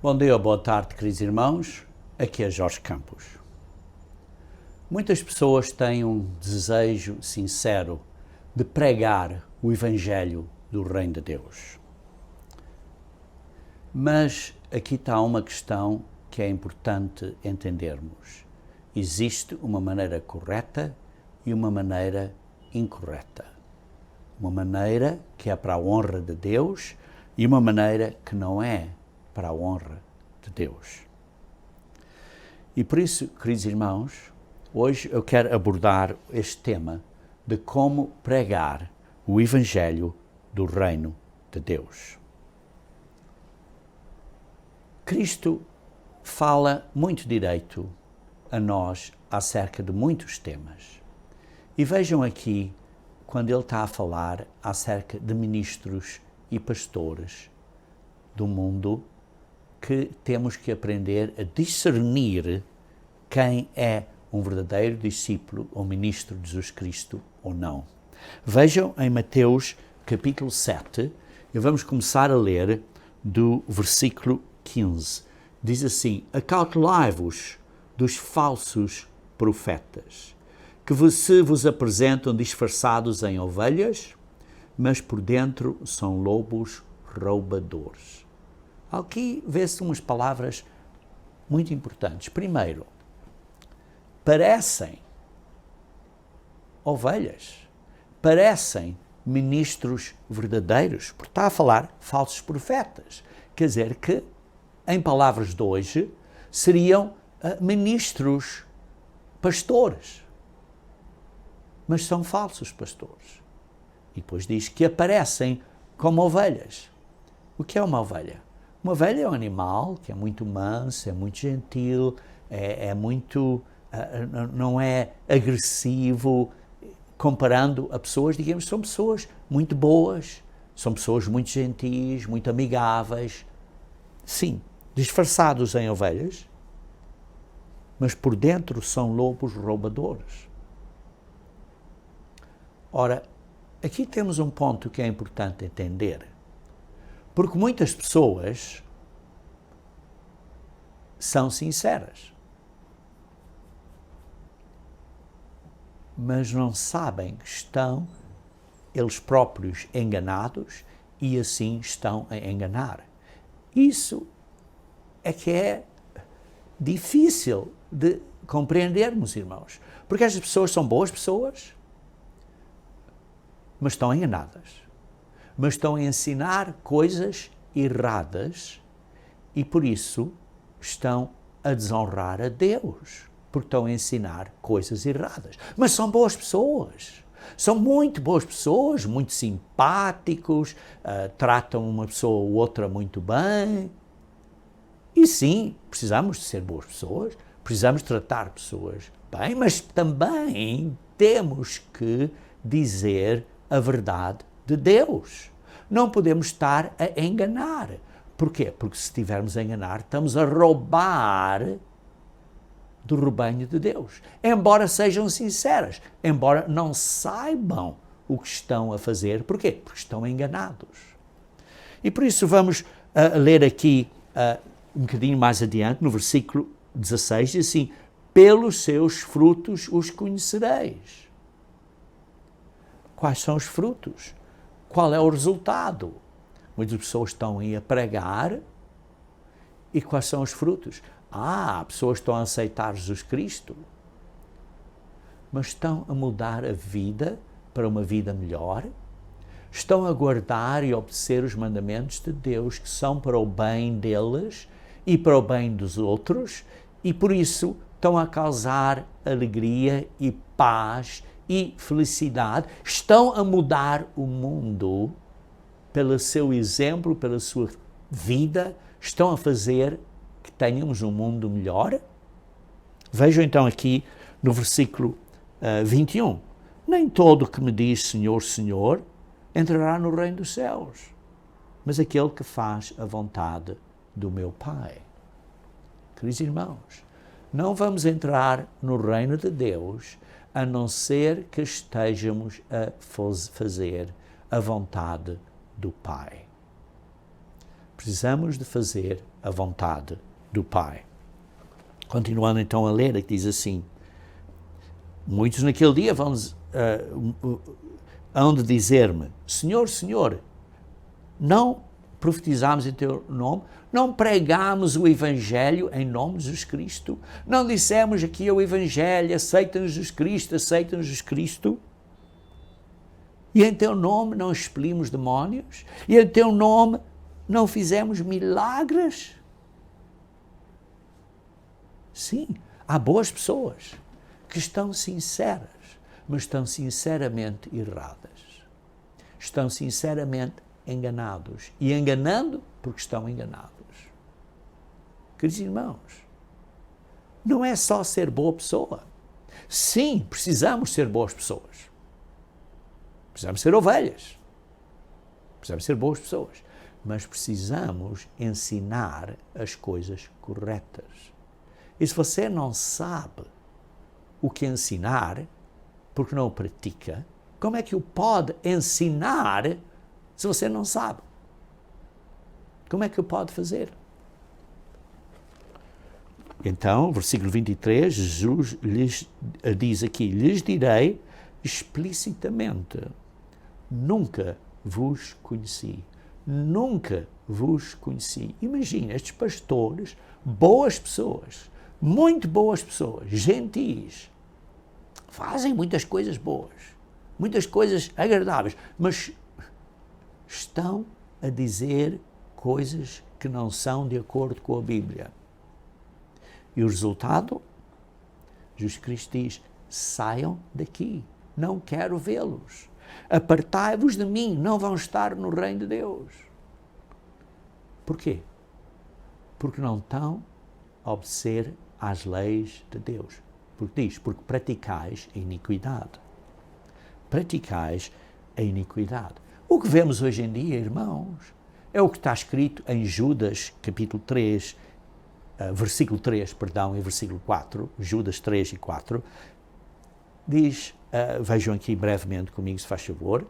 Bom dia ou boa tarde, queridos irmãos. Aqui é Jorge Campos. Muitas pessoas têm um desejo sincero de pregar o Evangelho do Reino de Deus. Mas aqui está uma questão que é importante entendermos. Existe uma maneira correta e uma maneira incorreta. Uma maneira que é para a honra de Deus e uma maneira que não é para a honra de Deus. E por isso, queridos irmãos, hoje eu quero abordar este tema de como pregar o Evangelho do Reino de Deus. Cristo fala muito direito a nós acerca de muitos temas. E vejam aqui, quando ele está a falar acerca de ministros e pastores do mundo, que temos que aprender a discernir quem é um verdadeiro discípulo ou ministro de Jesus Cristo ou não. Vejam em Mateus capítulo 7, e vamos começar a ler do versículo 15. Diz assim: acautelai-vos dos falsos profetas, que se vos apresentam disfarçados em ovelhas, mas por dentro são lobos roubadores. Aqui vê-se umas palavras muito importantes. Primeiro, parecem ovelhas, parecem ministros verdadeiros, porque está a falar falsos profetas. Quer dizer que, em palavras de hoje, seriam ministros, pastores, mas são falsos pastores. E depois diz que aparecem como ovelhas. O que é uma ovelha? Uma ovelha é um animal que é muito manso, é muito gentil, não é agressivo, comparando a pessoas, digamos, são pessoas muito boas, são pessoas muito gentis, muito amigáveis. Sim, disfarçados em ovelhas, mas por dentro são lobos roubadores. Ora, aqui temos um ponto que é importante entender. Porque muitas pessoas são sinceras, mas não sabem que estão eles próprios enganados e assim estão a enganar. Isso é que é difícil de compreendermos, irmãos, porque as pessoas são boas pessoas, mas estão enganadas. Mas estão a ensinar coisas erradas e, por isso, estão a desonrar a Deus, porque estão a ensinar coisas erradas. Mas são boas pessoas, são muito boas pessoas, muito simpáticos, tratam uma pessoa ou outra muito bem. E sim, precisamos de ser boas pessoas, precisamos tratar pessoas bem, mas também temos que dizer a verdade de Deus. Não podemos estar a enganar. Porquê? Porque se estivermos a enganar, estamos a roubar do rebanho de Deus. Embora sejam sinceras, embora não saibam o que estão a fazer. Porquê? Porque estão enganados. E por isso vamos ler aqui um bocadinho mais adiante, no versículo 16, diz assim: pelos seus frutos os conhecereis. Quais são os frutos? Qual é o resultado? Muitas pessoas estão aí a pregar e quais são os frutos? Pessoas estão a aceitar Jesus Cristo, mas estão a mudar a vida para uma vida melhor? Estão a guardar e obedecer os mandamentos de Deus que são para o bem deles e para o bem dos outros e por isso estão a causar alegria e paz e felicidade, estão a mudar o mundo pelo seu exemplo, pela sua vida, estão a fazer que tenhamos um mundo melhor? Vejam então aqui no versículo 21. Nem todo que me diz Senhor, Senhor, entrará no reino dos céus, mas aquele que faz a vontade do meu Pai. Queridos irmãos, não vamos entrar no reino de Deus a não ser que estejamos a fazer a vontade do Pai. Precisamos de fazer a vontade do Pai. Continuando então a ler, que diz assim: muitos naquele dia hão de dizer-me: Senhor, Senhor, não profetizámos em teu nome? Não pregámos o Evangelho em nome de Jesus Cristo? Não dissemos aqui o Evangelho, aceita-nos Jesus Cristo, aceita-nos Jesus Cristo? E em teu nome não expelimos demónios? E em teu nome não fizemos milagres? Sim, há boas pessoas que estão sinceras, mas estão sinceramente erradas. Estão sinceramente enganados. E enganando porque estão enganados. Queridos irmãos, não é só ser boa pessoa. Sim, precisamos ser boas pessoas. Precisamos ser ovelhas. Precisamos ser boas pessoas. Mas precisamos ensinar as coisas corretas. E se você não sabe o que ensinar, porque não o pratica, como é que o pode ensinar se você não sabe? Como é que o pode fazer? Então, versículo 23, Jesus lhes diz aqui: lhes direi explicitamente: nunca vos conheci. Nunca vos conheci. Imagina, estes pastores, boas pessoas, muito boas pessoas, gentis, fazem muitas coisas boas, muitas coisas agradáveis, mas estão a dizer coisas que não são de acordo com a Bíblia. E o resultado? Jesus Cristo diz: saiam daqui, não quero vê-los. Apartai-vos de mim, não vão estar no reino de Deus. Porquê? Porque não estão a obedecer às leis de Deus. Porque diz: porque praticais a iniquidade. Praticais a iniquidade. O que vemos hoje em dia, irmãos, é o que está escrito em Judas, capítulo 3, versículo 3, e versículo 4, Judas 3 e 4, diz, vejam aqui brevemente comigo, se faz favor,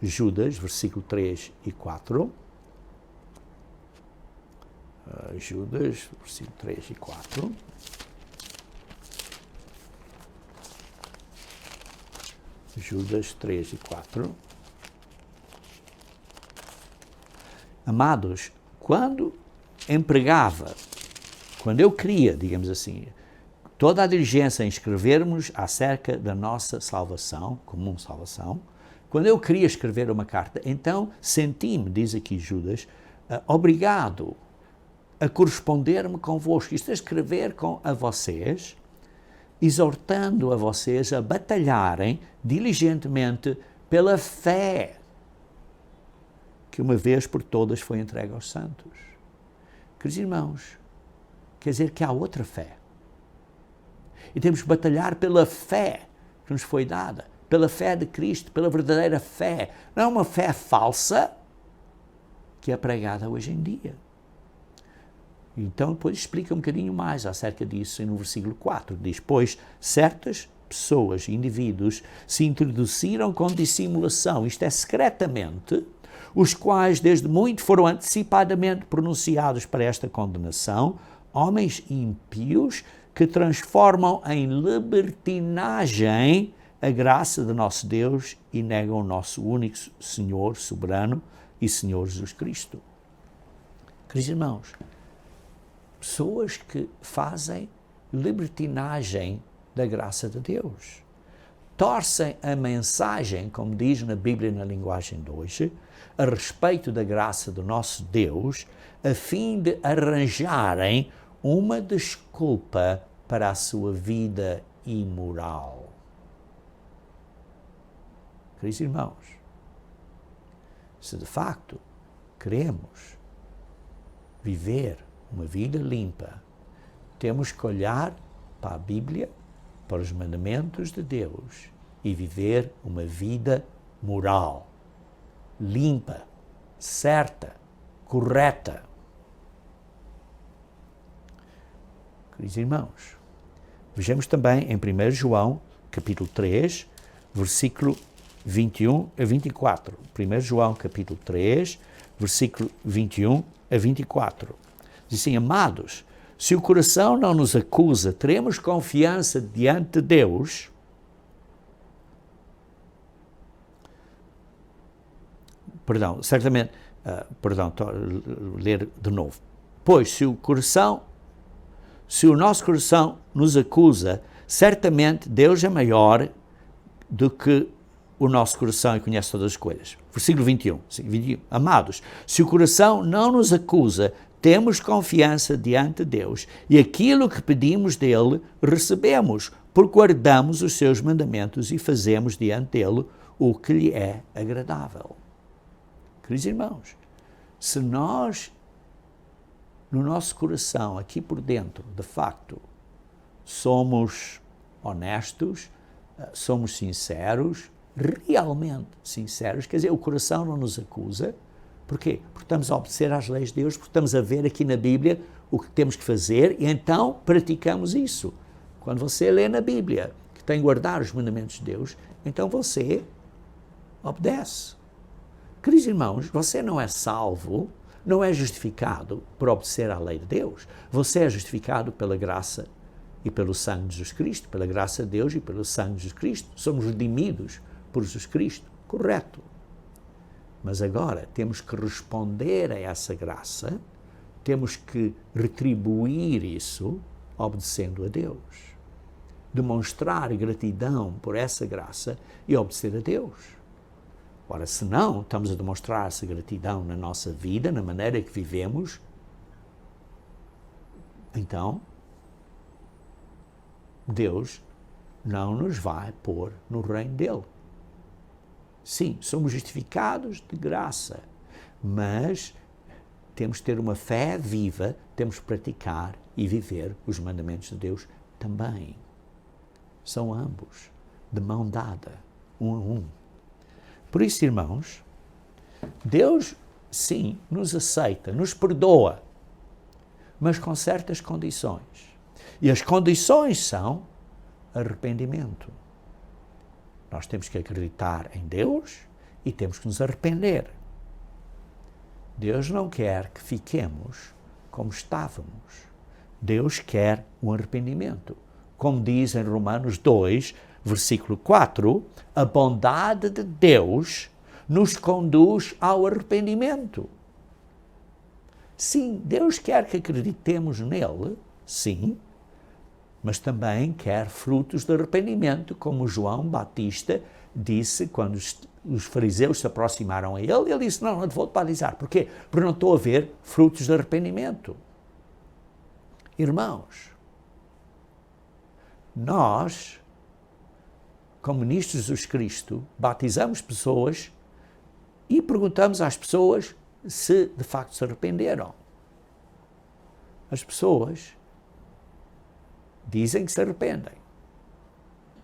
Judas, versículo 3 e 4, Judas, versículo 3 e 4, Judas 3 e 4, amados, quando eu queria, digamos assim, toda a diligência em escrevermos acerca da nossa salvação, comum salvação, quando eu queria escrever uma carta, então senti-me, diz aqui Judas, obrigado a corresponder-me convosco, isto é, escrever a vocês, exortando a vocês a batalharem diligentemente pela fé que uma vez por todas foi entregue aos santos. Queridos irmãos, quer dizer que há outra fé. E temos que batalhar pela fé que nos foi dada, pela fé de Cristo, pela verdadeira fé. Não é uma fé falsa que é pregada hoje em dia. Então, depois explica um bocadinho mais acerca disso no versículo 4. Diz: pois certas pessoas, indivíduos, se introduziram com dissimulação, isto é, secretamente, os quais desde muito foram antecipadamente pronunciados para esta condenação, homens ímpios que transformam em libertinagem a graça de nosso Deus e negam o nosso único Senhor soberano e Senhor Jesus Cristo. Queridos irmãos, pessoas que fazem libertinagem da graça de Deus, torcem a mensagem, como diz na Bíblia na linguagem de hoje, a respeito da graça do nosso Deus, a fim de arranjarem uma desculpa para a sua vida imoral. Queridos irmãos, se de facto queremos viver uma vida limpa, temos que olhar para a Bíblia, para os mandamentos de Deus e viver uma vida moral, limpa, certa, correta. Queridos irmãos, vejamos também em 1 João, capítulo 3, versículo 21 a 24. 1 João, capítulo 3, versículo 21 a 24. Diz assim: amados, se o coração não nos acusa, teremos confiança diante de Deus. Perdão, certamente, estou a ler de novo. Pois, se o nosso coração nos acusa, certamente Deus é maior do que o nosso coração e conhece todas as coisas. Versículo 21. Amados, se o coração não nos acusa, temos confiança diante de Deus e aquilo que pedimos dele recebemos, porque guardamos os seus mandamentos e fazemos diante dele o que lhe é agradável. Queridos irmãos, se nós, no nosso coração, aqui por dentro, de facto, somos honestos, somos sinceros, realmente sinceros, quer dizer, o coração não nos acusa. Porquê? Porque estamos a obedecer às leis de Deus, porque estamos a ver aqui na Bíblia o que temos que fazer e então praticamos isso. Quando você lê na Bíblia que tem que guardar os mandamentos de Deus, então você obedece. Queridos irmãos, você não é salvo, não é justificado por obedecer à lei de Deus. Você é justificado pela graça e pelo sangue de Jesus Cristo, pela graça de Deus e pelo sangue de Jesus Cristo. Somos redimidos por Jesus Cristo, correto. Mas agora temos que responder a essa graça, temos que retribuir isso obedecendo a Deus. Demonstrar gratidão por essa graça e obedecer a Deus. Ora, se não estamos a demonstrar essa gratidão na nossa vida, na maneira que vivemos, então Deus não nos vai pôr no reino dele. Sim, somos justificados de graça, mas temos que ter uma fé viva, temos que praticar e viver os mandamentos de Deus também. São ambos, de mão dada, um a um. Por isso, irmãos, Deus, sim, nos aceita, nos perdoa, mas com certas condições. E as condições são arrependimento. Nós temos que acreditar em Deus e temos que nos arrepender. Deus não quer que fiquemos como estávamos. Deus quer um arrependimento. Como diz em Romanos 2, versículo 4, a bondade de Deus nos conduz ao arrependimento. Sim, Deus quer que acreditemos nele, sim, mas também quer frutos de arrependimento, como João Batista disse quando os fariseus se aproximaram a ele. Ele disse, não te vou batizar. Porquê? Porque não estou a ver frutos de arrependimento. Irmãos, nós, como ministros de Jesus Cristo, batizamos pessoas e perguntamos às pessoas se de facto se arrependeram. As pessoas dizem que se arrependem.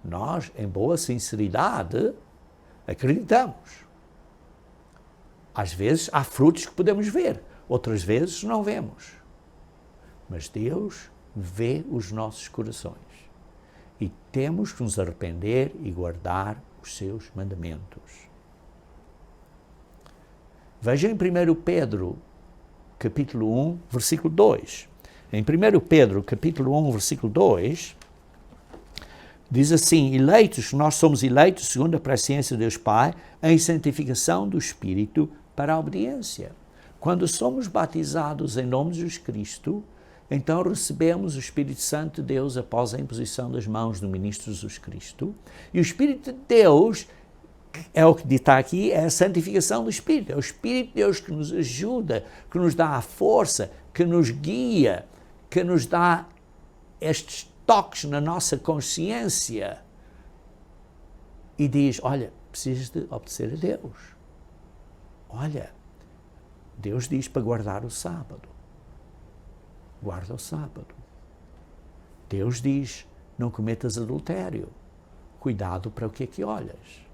Nós, em boa sinceridade, acreditamos. Às vezes há frutos que podemos ver, outras vezes não vemos. Mas Deus vê os nossos corações e temos que nos arrepender e guardar os seus mandamentos. Veja em 1 Pedro, capítulo 1, versículo 2. Em 1 Pedro, capítulo 1, versículo 2, diz assim, nós somos eleitos segundo a presciência de Deus Pai, em santificação do Espírito para a obediência. Quando somos batizados em nome de Jesus Cristo, então recebemos o Espírito Santo de Deus após a imposição das mãos do ministro Jesus Cristo. E o Espírito de Deus, é o que está aqui, é a santificação do Espírito. É o Espírito de Deus que nos ajuda, que nos dá a força, que nos guia, que nos dá estes toques na nossa consciência e diz, olha, precisas de obedecer a Deus. Olha, Deus diz para guardar o sábado. Guarda o sábado. Deus diz, não cometas adultério. Cuidado para o que é que olhas.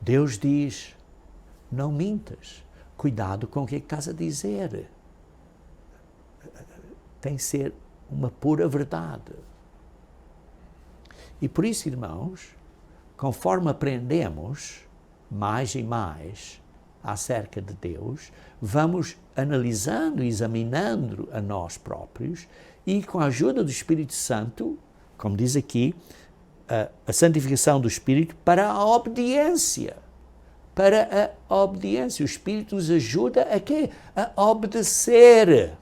Deus diz, não mintas. Cuidado com o que é que estás a dizer. Tem que ser uma pura verdade. E por isso, irmãos, conforme aprendemos mais e mais acerca de Deus, vamos analisando e examinando a nós próprios e, com a ajuda do Espírito Santo, como diz aqui, a santificação do Espírito para a obediência. Para a obediência. O Espírito nos ajuda a quê? A obedecer.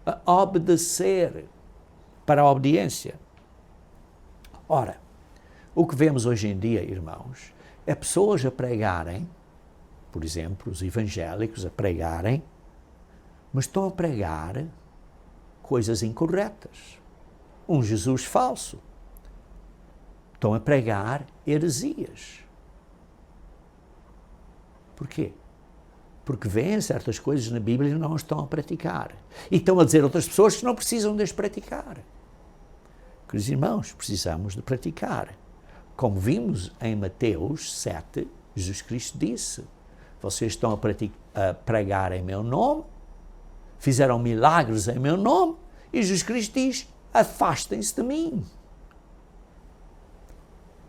A obedecer. Para a obediência. Ora, o que vemos hoje em dia, irmãos, é pessoas a pregarem, por exemplo, os evangélicos a pregarem, mas estão a pregar coisas incorretas. Um Jesus falso. Estão a pregar heresias. Porquê? Porque veem certas coisas na Bíblia e não as estão a praticar. E estão a dizer a outras pessoas que não precisam de as praticar. Queridos irmãos, precisamos de praticar. Como vimos em Mateus 7, Jesus Cristo disse: vocês estão a pregar em meu nome, fizeram milagres em meu nome, e Jesus Cristo diz: afastem-se de mim.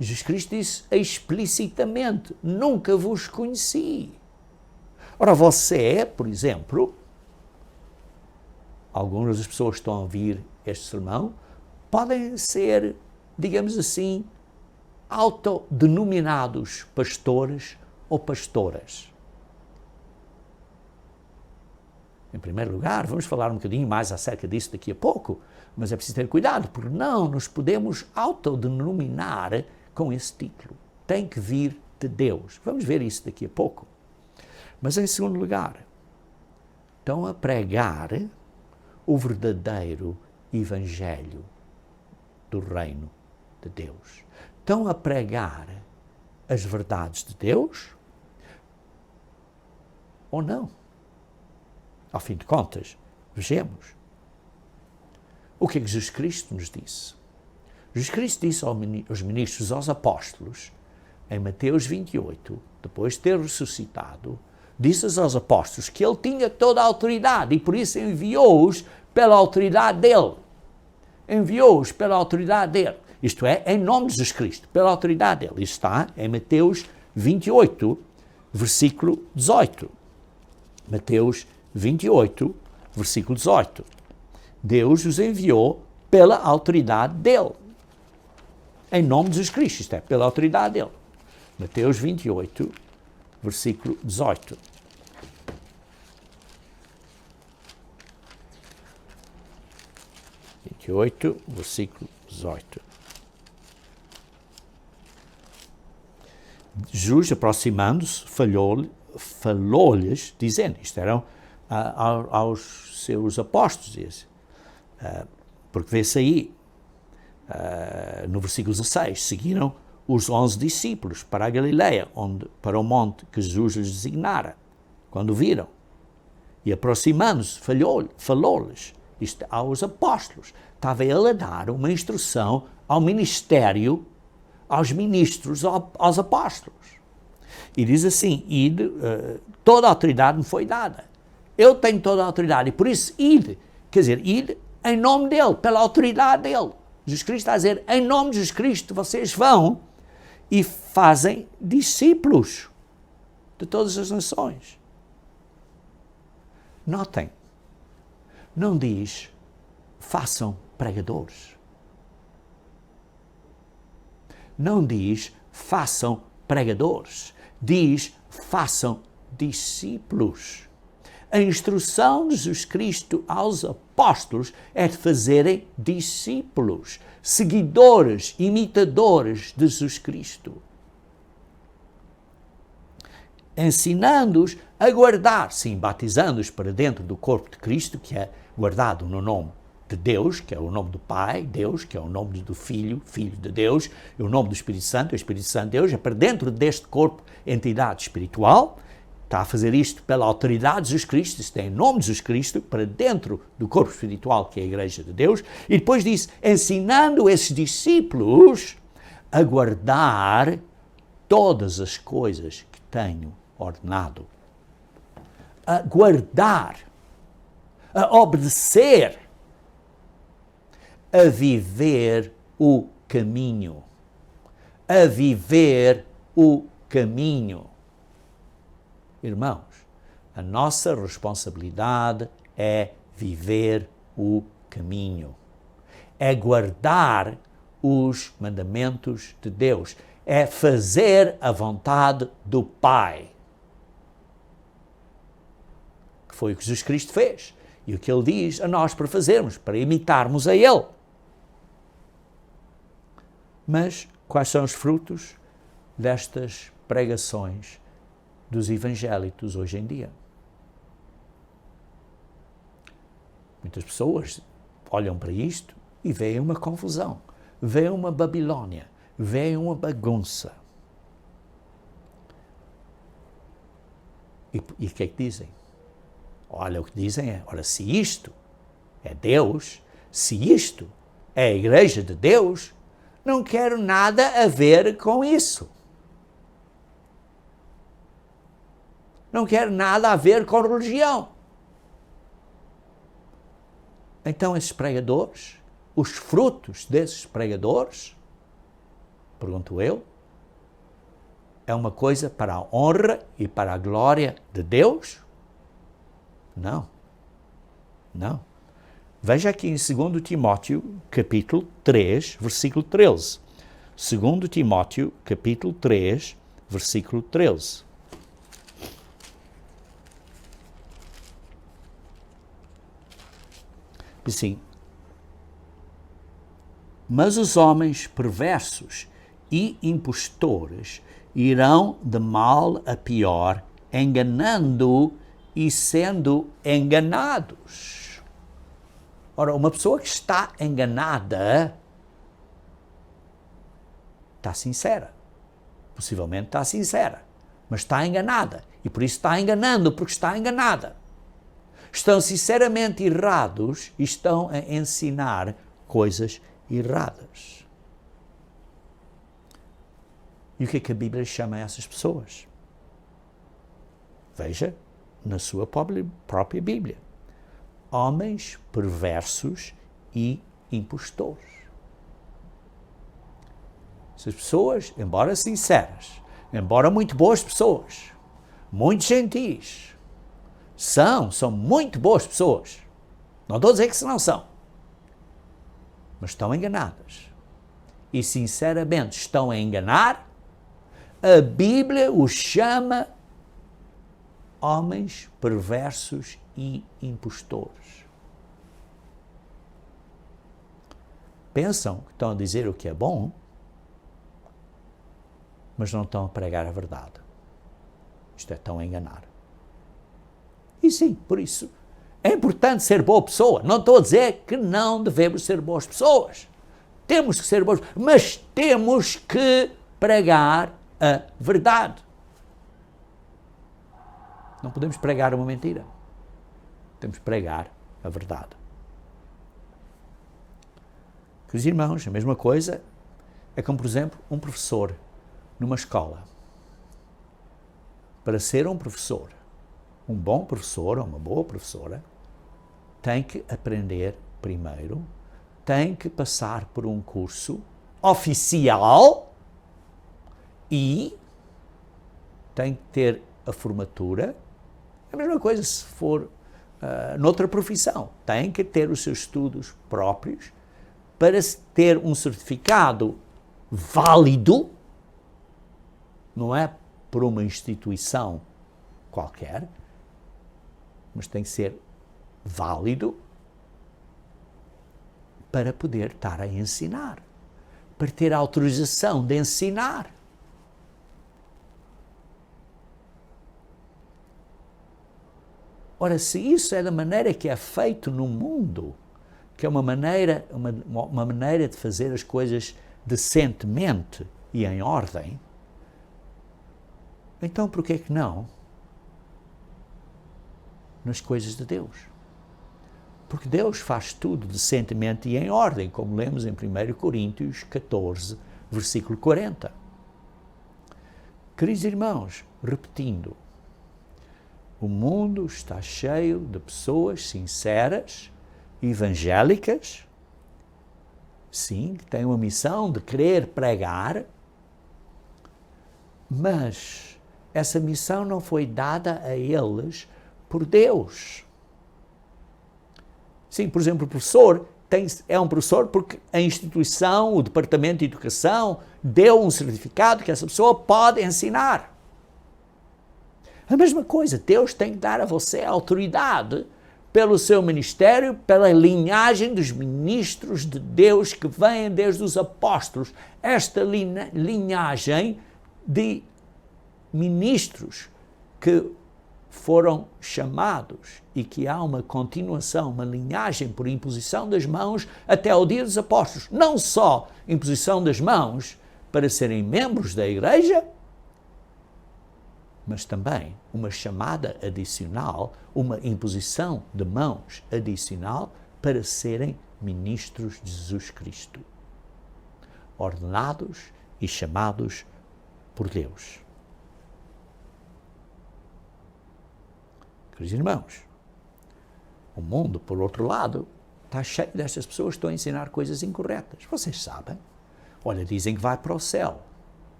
Jesus Cristo disse explicitamente: nunca vos conheci. Ora, você, por exemplo, algumas das pessoas que estão a ouvir este sermão podem ser, digamos assim, autodenominados pastores ou pastoras. Em primeiro lugar, vamos falar um bocadinho mais acerca disso daqui a pouco, mas é preciso ter cuidado, porque não nos podemos autodenominar com esse título. Tem que vir de Deus. Vamos ver isso daqui a pouco. Mas em segundo lugar, estão a pregar o verdadeiro evangelho do reino de Deus. Estão a pregar as verdades de Deus ou não? Ao fim de contas, vejamos. O que é que Jesus Cristo nos disse? Jesus Cristo disse aos ministros, aos apóstolos, em Mateus 28, depois de ter ressuscitado, disse aos apóstolos que ele tinha toda a autoridade e por isso enviou-os pela autoridade dele. Enviou-os pela autoridade dele. Isto é, em nome de Jesus Cristo, pela autoridade dele. Isto está em Mateus 28, versículo 18. Mateus 28, versículo 18. Deus os enviou pela autoridade dele. Em nome de Jesus Cristo, isto é, pela autoridade dele. Mateus 28, versículo 18. Versículo 18. Jesus, aproximando-se, falou-lhes, dizendo, isto eram aos seus apóstolos, porque vê-se aí, no versículo 16, seguiram os 11 discípulos para a Galileia, para o monte que Jesus lhes designara, quando viram. E aproximando-se, falou-lhes, isto aos apóstolos. Estava ele a dar uma instrução ao ministério, aos ministros, aos apóstolos. E diz assim, ide, toda a autoridade me foi dada. Eu tenho toda a autoridade e por isso ide, quer dizer, ide em nome dele, pela autoridade dele. Jesus Cristo está a dizer, em nome de Jesus Cristo, vocês vão e fazem discípulos de todas as nações. Notem, não diz, façam pregadores. Não diz, façam pregadores. Diz, façam discípulos. A instrução de Jesus Cristo aos apóstolos é de fazerem discípulos, seguidores, imitadores de Jesus Cristo. Ensinando-os a guardar, sim, batizando-os para dentro do corpo de Cristo, que é guardado no nome de Deus, que é o nome do Pai, Deus, que é o nome do Filho, Filho de Deus, e o nome do Espírito Santo, o Espírito Santo de Deus, é para dentro deste corpo, entidade espiritual. Está a fazer isto pela autoridade de Jesus Cristo, isto é em nome de Jesus Cristo, para dentro do corpo espiritual, que é a Igreja de Deus, e depois diz, ensinando esses discípulos a guardar todas as coisas que tenho ordenado. A guardar, a obedecer, a viver o caminho. A viver o caminho. Irmãos, a nossa responsabilidade é viver o caminho, é guardar os mandamentos de Deus, é fazer a vontade do Pai. Que foi o que Jesus Cristo fez e o que Ele diz a nós para fazermos, para imitarmos a Ele. Mas quais são os frutos destas pregações dos evangélicos hoje em dia? Muitas pessoas olham para isto e veem uma confusão, veem uma Babilônia, veem uma bagunça. E o que é que dizem? Olha, o que dizem é, ora, se isto é Deus, se isto é a Igreja de Deus, não quero nada a ver com isso. Não quero nada a ver com religião. Então esses pregadores, os frutos desses pregadores, pergunto eu, é uma coisa para a honra e para a glória de Deus? Não. Não. Veja aqui em 2 Timóteo, capítulo 3, versículo 13. 2 Timóteo, capítulo 3, versículo 13. Diz assim: mas os homens perversos e impostores irão de mal a pior, enganando e sendo enganados. Ora, uma pessoa que está enganada está sincera. Possivelmente está sincera, mas está enganada. E por isso está enganando, porque está enganada. Estão sinceramente errados e estão a ensinar coisas erradas. E o que é que a Bíblia chama a essas pessoas? Veja na sua própria Bíblia. Homens perversos e impostores. Essas pessoas, embora sinceras, embora muito boas pessoas, muito gentis, são muito boas pessoas. Não estou a dizer que não são. Mas estão enganadas. E sinceramente estão a enganar. A Bíblia os chama homens perversos e impostores. Pensam que estão a dizer o que é bom, mas não estão a pregar a verdade. Isto é, estão a enganar. E sim, por isso, é importante ser boa pessoa. Não estou a dizer que não devemos ser boas pessoas. Temos que ser boas, mas temos que pregar a verdade. Não podemos pregar uma mentira. Temos que pregar a verdade. Queridos irmãos, a mesma coisa é como, por exemplo, um professor numa escola. Para ser um professor, um bom professor ou uma boa professora, tem que aprender primeiro, tem que passar por um curso oficial e tem que ter a formatura. A mesma coisa se for noutra profissão. Tem que ter os seus estudos próprios para ter um certificado válido, não é por uma instituição qualquer, mas tem que ser válido para poder estar a ensinar, para ter a autorização de ensinar. Ora, se isso é da maneira que é feito no mundo, que é uma maneira de fazer as coisas decentemente e em ordem, então por que não nas coisas de Deus? Porque Deus faz tudo decentemente e em ordem, como lemos em 1 Coríntios 14, versículo 40. Queridos irmãos, repetindo, o mundo está cheio de pessoas sinceras, evangélicas, sim, que têm uma missão de querer pregar, mas essa missão não foi dada a eles por Deus. Sim, por exemplo, o professor é um professor porque a instituição, o Departamento de Educação, deu um certificado que essa pessoa pode ensinar. A mesma coisa, Deus tem que dar a você a autoridade pelo seu ministério, pela linhagem dos ministros de Deus que vêm desde os apóstolos. Esta linhagem de ministros que foram chamados e que há uma continuação, uma linhagem por imposição das mãos até ao dia dos apóstolos. Não só imposição das mãos para serem membros da igreja, mas também uma chamada adicional, uma imposição de mãos adicional para serem ministros de Jesus Cristo, ordenados e chamados por Deus. Queridos irmãos, o mundo, por outro lado, está cheio destas pessoas que estão a ensinar coisas incorretas. Vocês sabem. Olha, dizem que vai para o céu.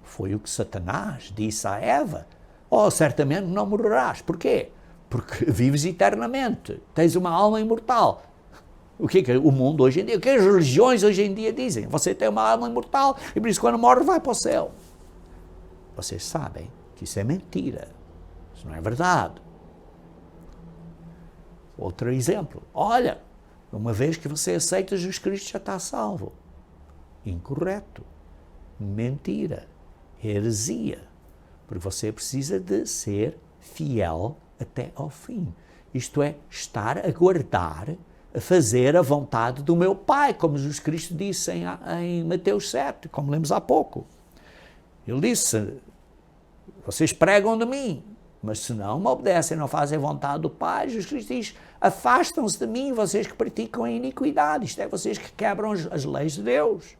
Foi o que Satanás disse a Eva. Oh, certamente não morrerás. Porquê? Porque vives eternamente. Tens uma alma imortal. O que é o mundo hoje em dia? O que as religiões hoje em dia dizem? Você tem uma alma imortal e por isso quando morre vai para o céu. Vocês sabem que isso é mentira. Isso não é verdade. Outro exemplo. Olha, uma vez que você aceita Jesus Cristo já está salvo. Incorreto. Mentira. Heresia. Porque você precisa de ser fiel até ao fim. Isto é, estar a guardar, a fazer a vontade do meu Pai, como Jesus Cristo disse em Mateus 7, como lemos há pouco. Ele disse, vocês pregam de mim, mas se não me obedecem, não fazem a vontade do Pai, Jesus Cristo diz, afastam-se de mim, vocês que praticam a iniquidade, isto é, vocês que quebram as leis de Deus.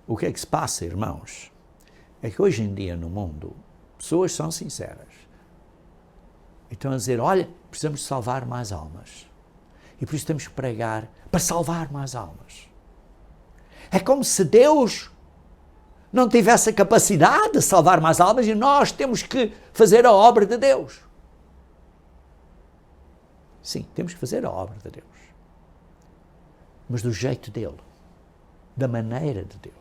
O que é que se passa, irmãos? É que hoje em dia no mundo, pessoas são sinceras. E estão a dizer, olha, precisamos salvar mais almas. E por isso temos que pregar para salvar mais almas. É como se Deus não tivesse a capacidade de salvar mais almas e nós temos que fazer a obra de Deus. Sim, temos que fazer a obra de Deus. Mas do jeito dele, da maneira de Deus.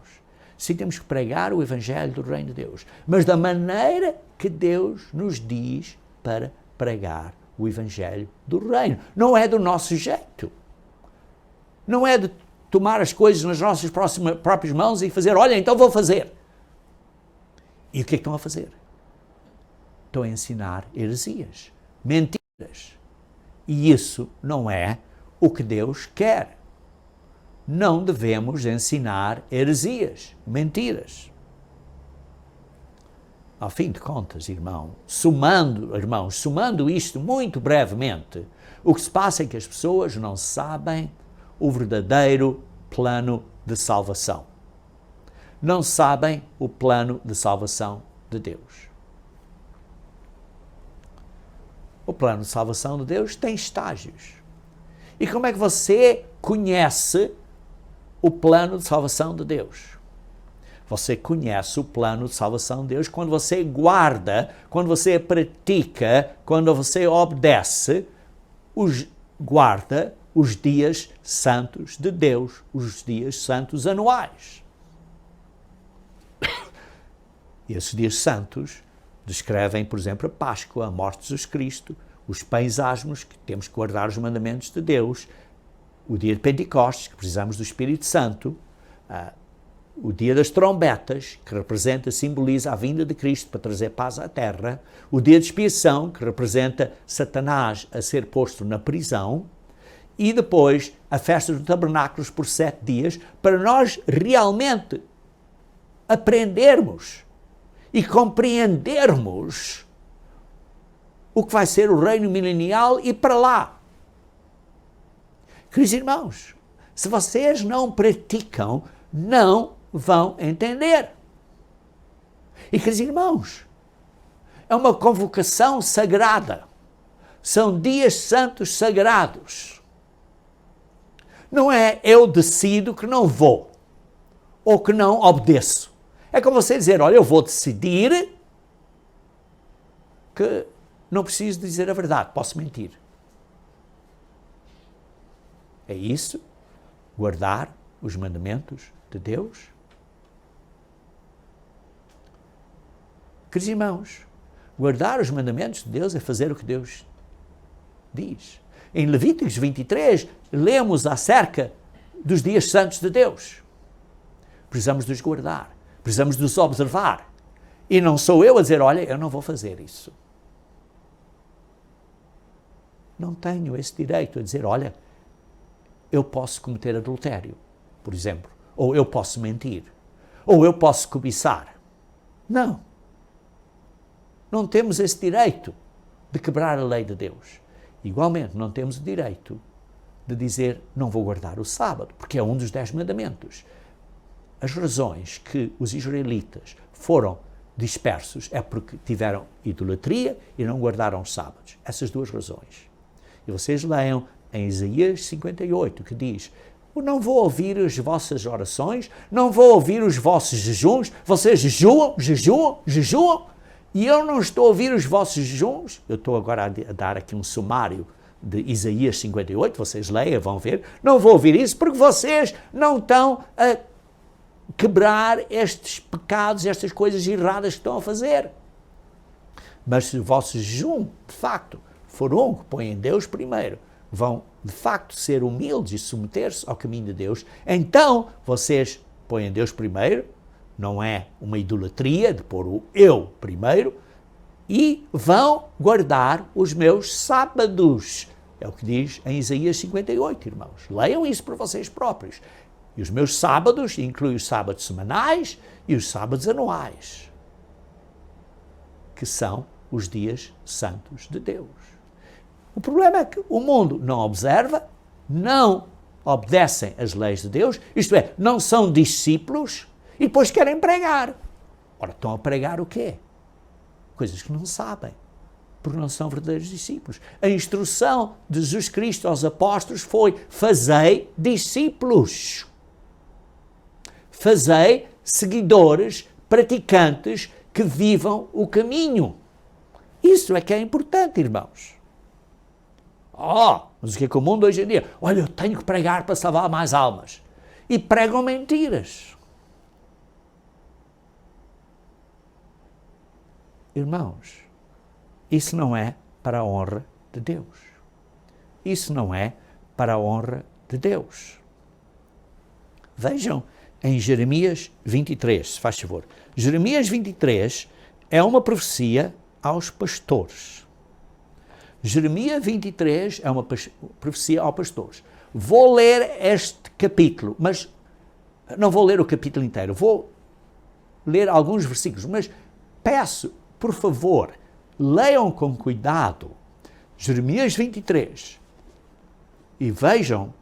Sim, temos que pregar o Evangelho do Reino de Deus, mas da maneira que Deus nos diz para pregar o Evangelho do Reino. Não é do nosso jeito. Não é de tomar as coisas nas nossas próprias mãos e fazer, olha, então vou fazer. E o que é que estão a fazer? Estão a ensinar heresias, mentiras. E isso não é o que Deus quer. Não devemos ensinar heresias, mentiras. Ao fim de contas, somando isto muito brevemente, o que se passa é que as pessoas não sabem o verdadeiro plano de salvação. Não sabem o plano de salvação de Deus. O plano de salvação de Deus tem estágios. E como é que você conhece o plano de salvação de Deus? Você conhece o plano de salvação de Deus quando você guarda, quando você pratica, quando você obedece, guarda os dias santos de Deus, os dias santos anuais. E esses dias santos descrevem, por exemplo, a Páscoa, a morte de Jesus Cristo, os pães asmos, que temos que guardar os mandamentos de Deus, o dia de Pentecostes, que precisamos do Espírito Santo, o dia das trombetas, que representa, simboliza a vinda de Cristo para trazer paz à terra, o dia de expiação, que representa Satanás a ser posto na prisão, e depois a festa dos tabernáculos por 7 dias, para nós realmente aprendermos e compreendermos o que vai ser o reino milenial e para lá. Queridos irmãos, se vocês não praticam, não vão entender. E, queridos irmãos, é uma convocação sagrada. São dias santos sagrados. Não é eu decido que não vou. ou que não obedeço. É como você dizer, olha, eu vou decidir que não preciso dizer a verdade, posso mentir. É isso? Guardar os mandamentos de Deus? Queridos irmãos, guardar os mandamentos de Deus é fazer o que Deus diz. Em Levíticos 23, lemos acerca dos dias santos de Deus. Precisamos de os guardar, precisamos de os observar. E não sou eu a dizer, olha, eu não vou fazer isso. Não tenho esse direito a dizer, olha, eu posso cometer adultério, por exemplo, ou eu posso mentir, ou eu posso cobiçar. Não. Não temos esse direito de quebrar a lei de Deus. Igualmente, não temos o direito de dizer, não vou guardar o sábado, porque é um dos 10 mandamentos. As razões que os israelitas foram dispersos é porque tiveram idolatria e não guardaram os sábados. Essas duas razões. E vocês leiam em Isaías 58, que diz, não vou ouvir as vossas orações, não vou ouvir os vossos jejuns, vocês jejuam, e eu não estou a ouvir os vossos jejuns. Eu estou agora a dar aqui um sumário de Isaías 58, vocês leiam, vão ver. Não vou ouvir isso porque vocês não estão a quebrar estes pecados, estas coisas erradas que estão a fazer. Mas se o vosso jejum, de facto, for um que põe em Deus primeiro, vão, de facto, ser humildes e submeter-se ao caminho de Deus, então vocês põem Deus primeiro, não é uma idolatria de pôr o eu primeiro, e vão guardar os meus sábados. É o que diz em Isaías 58, irmãos. Leiam isso para vocês próprios. E os meus sábados incluem os sábados semanais e os sábados anuais, que são os dias santos de Deus. O problema é que o mundo não observa, não obedecem às leis de Deus, isto é, não são discípulos e depois querem pregar. Ora, estão a pregar o quê? Coisas que não sabem, porque não são verdadeiros discípulos. A instrução de Jesus Cristo aos apóstolos foi: fazei discípulos. Fazei seguidores, praticantes que vivam o caminho. Isso é que é importante, irmãos. Mas o que é que o mundo hoje em dia? Olha, eu tenho que pregar para salvar mais almas. E pregam mentiras. Irmãos, isso não é para a honra de Deus. Isso não é para a honra de Deus. Vejam em Jeremias 23, se faz favor. Jeremias 23 é uma profecia aos pastores. Jeremias 23 é uma profecia aos pastores. Vou ler este capítulo, mas não vou ler o capítulo inteiro. Vou ler alguns versículos, mas peço, por favor, leiam com cuidado Jeremias 23 e vejam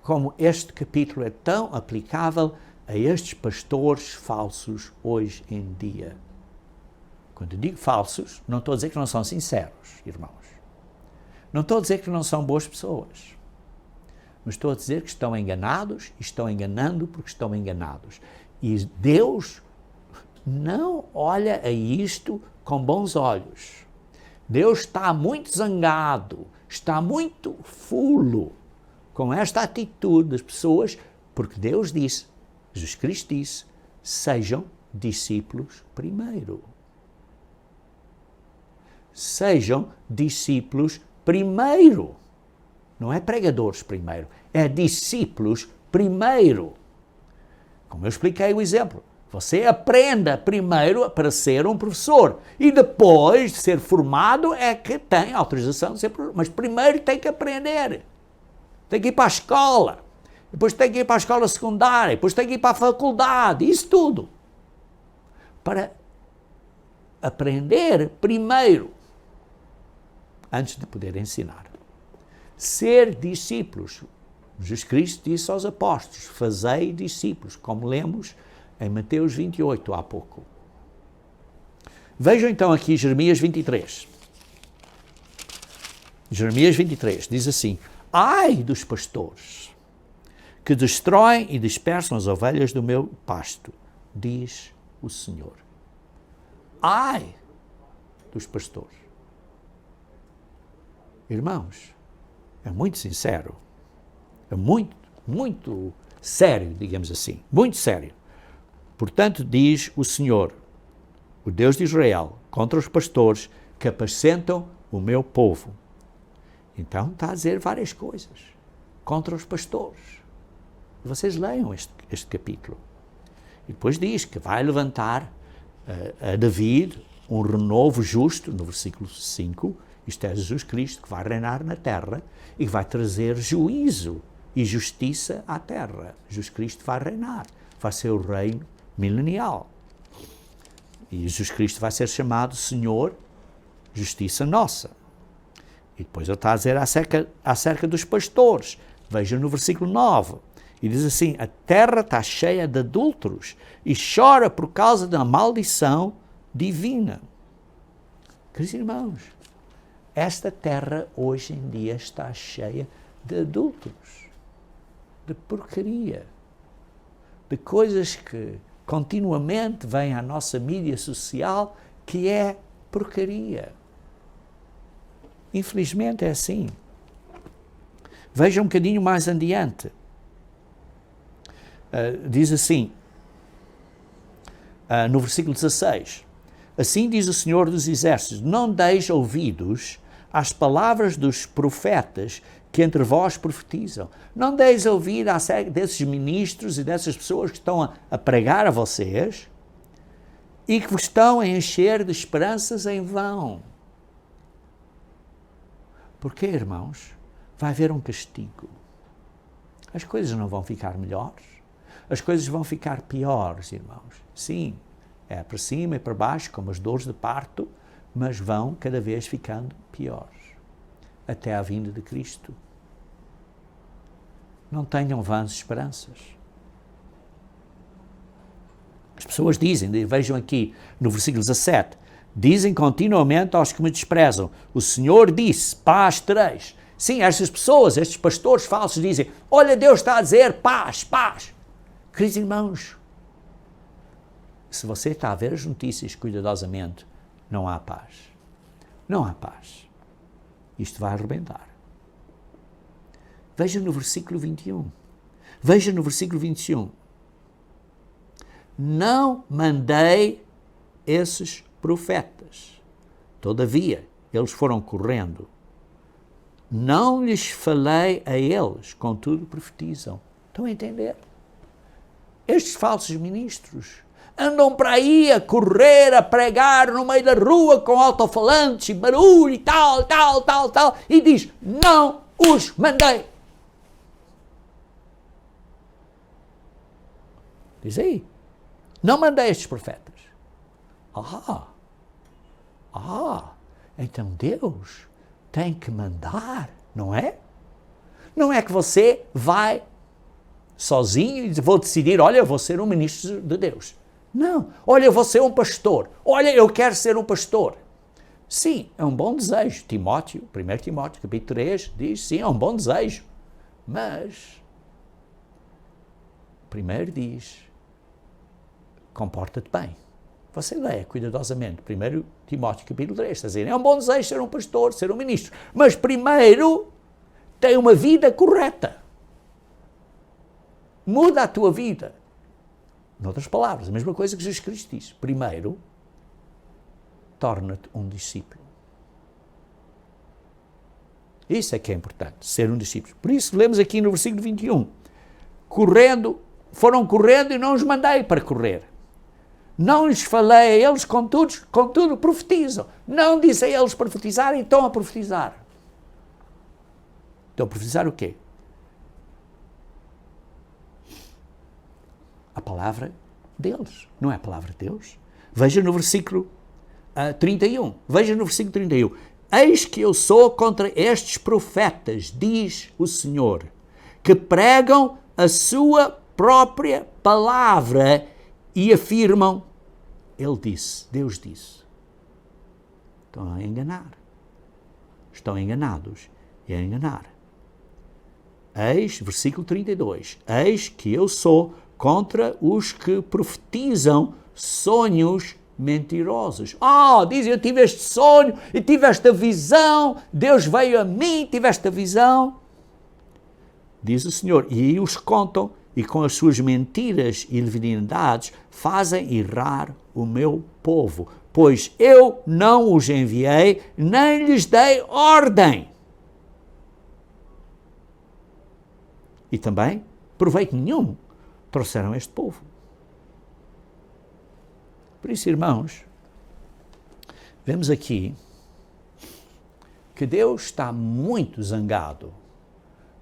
como este capítulo é tão aplicável a estes pastores falsos hoje em dia. Quando eu digo falsos, não estou a dizer que não são sinceros, irmãos. Não estou a dizer que não são boas pessoas. Mas estou a dizer que estão enganados e estão enganando porque estão enganados. E Deus não olha a isto com bons olhos. Deus está muito zangado, está muito fulo com esta atitude das pessoas, porque Deus disse, Jesus Cristo disse, sejam discípulos primeiro. Sejam discípulos primeiro. Não é pregadores primeiro, é discípulos primeiro. Como eu expliquei o exemplo, você aprenda primeiro para ser um professor e depois de ser formado é que tem autorização de ser professor. Mas primeiro tem que aprender. Tem que ir para a escola, depois tem que ir para a escola secundária, depois tem que ir para a faculdade, isso tudo. Para aprender primeiro, antes de poder ensinar. Ser discípulos. Jesus Cristo disse aos apóstolos, fazei discípulos, como lemos em Mateus 28, há pouco. Vejam então aqui Jeremias 23. Jeremias 23 diz assim, ai dos pastores que destroem e dispersam as ovelhas do meu pasto, diz o Senhor. Ai dos pastores. Irmãos, é muito sincero, é muito sério, digamos assim, muito sério. Portanto, diz o Senhor, o Deus de Israel, contra os pastores que apacentam o meu povo. Então está a dizer várias coisas contra os pastores. Vocês leiam este capítulo. E depois diz que vai levantar a David um renovo justo, no versículo 5, isto é Jesus Cristo, que vai reinar na terra e vai trazer juízo e justiça à terra. Jesus Cristo vai reinar, vai ser o reino milenial. E Jesus Cristo vai ser chamado Senhor, justiça nossa. E depois ele está a dizer acerca dos pastores. Vejam no versículo 9. E diz assim, a terra está cheia de adúlteros e chora por causa da maldição divina. Queridos irmãos, esta terra hoje em dia está cheia de adúlteros, de porcaria, de coisas que continuamente vêm à nossa mídia social, que é porcaria. Infelizmente é assim. Veja um bocadinho mais adiante. Diz assim, no versículo 16, assim diz o Senhor dos Exércitos, não deis ouvidos às palavras dos profetas que entre vós profetizam. Não deis ouvir desses ministros e dessas pessoas que estão a pregar a vocês e que vos estão a encher de esperanças em vão. Porque, irmãos, vai haver um castigo. As coisas não vão ficar melhores. As coisas vão ficar piores, irmãos. Sim, é para cima e para baixo, como as dores de parto, mas vão cada vez ficando piores. Até à vinda de Cristo. Não tenham vãs esperanças. As pessoas dizem, vejam aqui no versículo 17, dizem continuamente aos que me desprezam, o Senhor disse, paz tereis. Sim, estas pessoas, estes pastores falsos dizem, olha, Deus está a dizer paz, paz. Queridos irmãos, se você está a ver as notícias cuidadosamente, não há paz. Não há paz. Isto vai arrebentar. Veja no versículo 21. Veja no versículo 21. Não mandei esses profetas. Todavia, eles foram correndo. Não lhes falei a eles, contudo profetizam. Estão a entender? Estes falsos ministros andam para aí a correr, a pregar no meio da rua com alto-falantes e barulho e tal, e diz, não os mandei. Diz aí, não mandei estes profetas. Então Deus tem que mandar, não é? Não é que você vai sozinho e vou decidir, olha, eu vou ser um ministro de Deus. Não, olha, eu vou ser um pastor. Olha, eu quero ser um pastor. Sim, é um bom desejo. Timóteo, 1 Timóteo, capítulo 3, diz, sim, é um bom desejo. Mas, primeiro diz, comporta-te bem. Você lê cuidadosamente, 1 Timóteo, capítulo 3, está a dizer, é um bom desejo ser um pastor, ser um ministro. Mas primeiro, tem uma vida correta. Muda a tua vida. Em outras palavras, a mesma coisa que Jesus Cristo diz. Primeiro, torna-te um discípulo. Isso é que é importante, ser um discípulo. Por isso, lemos aqui no versículo 21. Foram correndo e não os mandei para correr. Não lhes falei a eles, contudo profetizam. Não disse a eles profetizar e estão a profetizar. Estão a profetizar o quê? A palavra deles, não é a palavra de Deus? Veja no versículo 31. Veja no versículo 31. Eis que eu sou contra estes profetas, diz o Senhor, que pregam a sua própria palavra e afirmam, ele disse, Deus disse. Estão a enganar. Estão enganados e a enganar. Eis, versículo 32, eis que eu sou contra os que profetizam sonhos mentirosos. Dizem, eu tive este sonho, e tive esta visão, Deus veio a mim, tive esta visão. Diz o Senhor, e aí os contam, e com as suas mentiras e leviandades fazem errar o meu povo, pois eu não os enviei, nem lhes dei ordem. E também, proveito nenhum, trouxeram este povo. Por isso, irmãos, vemos aqui que Deus está muito zangado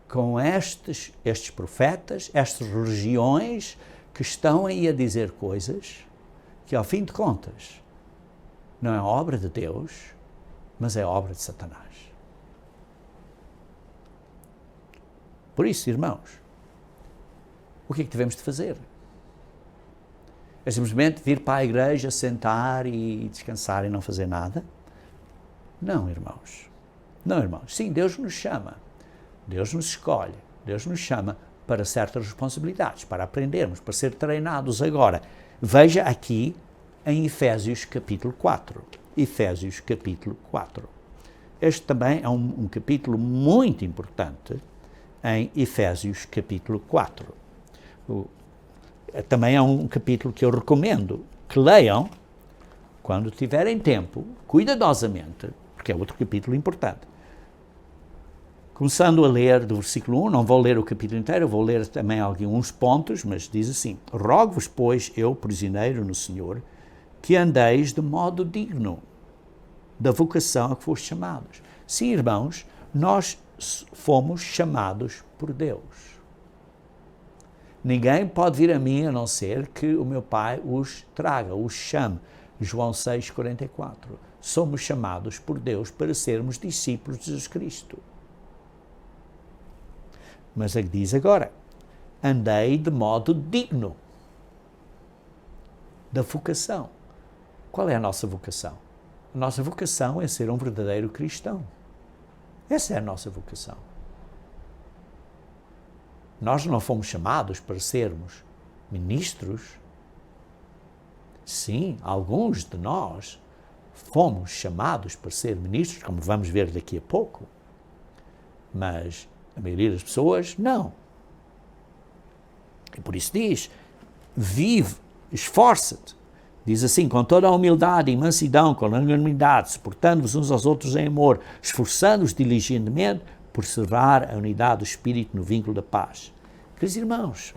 com estes profetas, estas religiões que estão aí a dizer coisas que, ao fim de contas, não é obra de Deus, mas é obra de Satanás. Por isso, irmãos, o que é que devemos de fazer? É simplesmente vir para a igreja, sentar e descansar e não fazer nada? Não, irmãos. Não, irmãos. Sim, Deus nos chama. Deus nos escolhe. Deus nos chama para certas responsabilidades, para aprendermos, para ser treinados agora. Veja aqui em Efésios capítulo 4. Efésios capítulo 4. Este também é um capítulo muito importante em Efésios capítulo 4. Também é um capítulo que eu recomendo que leiam quando tiverem tempo, cuidadosamente, porque é outro capítulo importante. Começando a ler do versículo 1, não vou ler o capítulo inteiro, vou ler também alguns pontos, mas diz assim: rogo-vos, pois, eu, prisioneiro no Senhor, que andeis de modo digno da vocação a que fostes chamados. Sim, irmãos, nós fomos chamados por Deus. Ninguém pode vir a mim a não ser que o meu Pai os traga, os chame. João 6,44. Somos chamados por Deus para sermos discípulos de Jesus Cristo. Mas ele diz agora, andei de modo digno da vocação. Qual é a nossa vocação? A nossa vocação é ser um verdadeiro cristão. Essa é a nossa vocação. Nós não fomos chamados para sermos ministros. Sim, alguns de nós fomos chamados para ser ministros, como vamos ver daqui a pouco. Mas a maioria das pessoas, não. E por isso diz, vive, esforça-te. Diz assim, com toda a humildade e mansidão, com longanimidade, suportando-vos uns aos outros em amor, esforçando-vos diligentemente por preservar a unidade do Espírito no vínculo da paz. Queridos irmãos,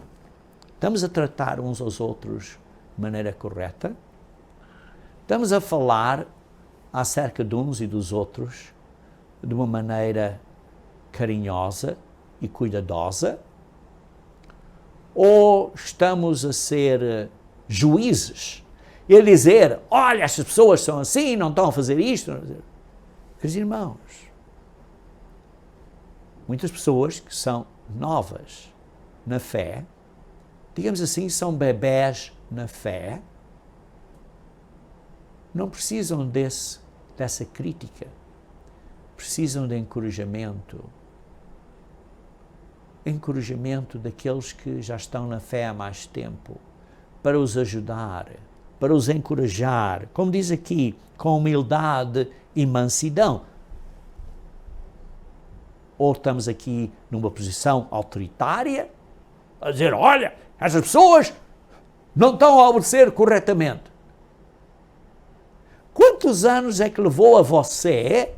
estamos a tratar uns aos outros de maneira correta? Estamos a falar acerca de uns e dos outros de uma maneira carinhosa e cuidadosa? Ou estamos a ser juízes e a dizer, olha, estas pessoas são assim, não estão a fazer isto? Queridos irmãos, muitas pessoas que são novas na fé, digamos assim, são bebés na fé, não precisam dessa crítica, precisam de encorajamento daqueles que já estão na fé há mais tempo, para os ajudar, para os encorajar, como diz aqui, com humildade e mansidão. Ou estamos aqui numa posição autoritária, a dizer, olha, essas pessoas não estão a obedecer corretamente. Quantos anos é que levou a você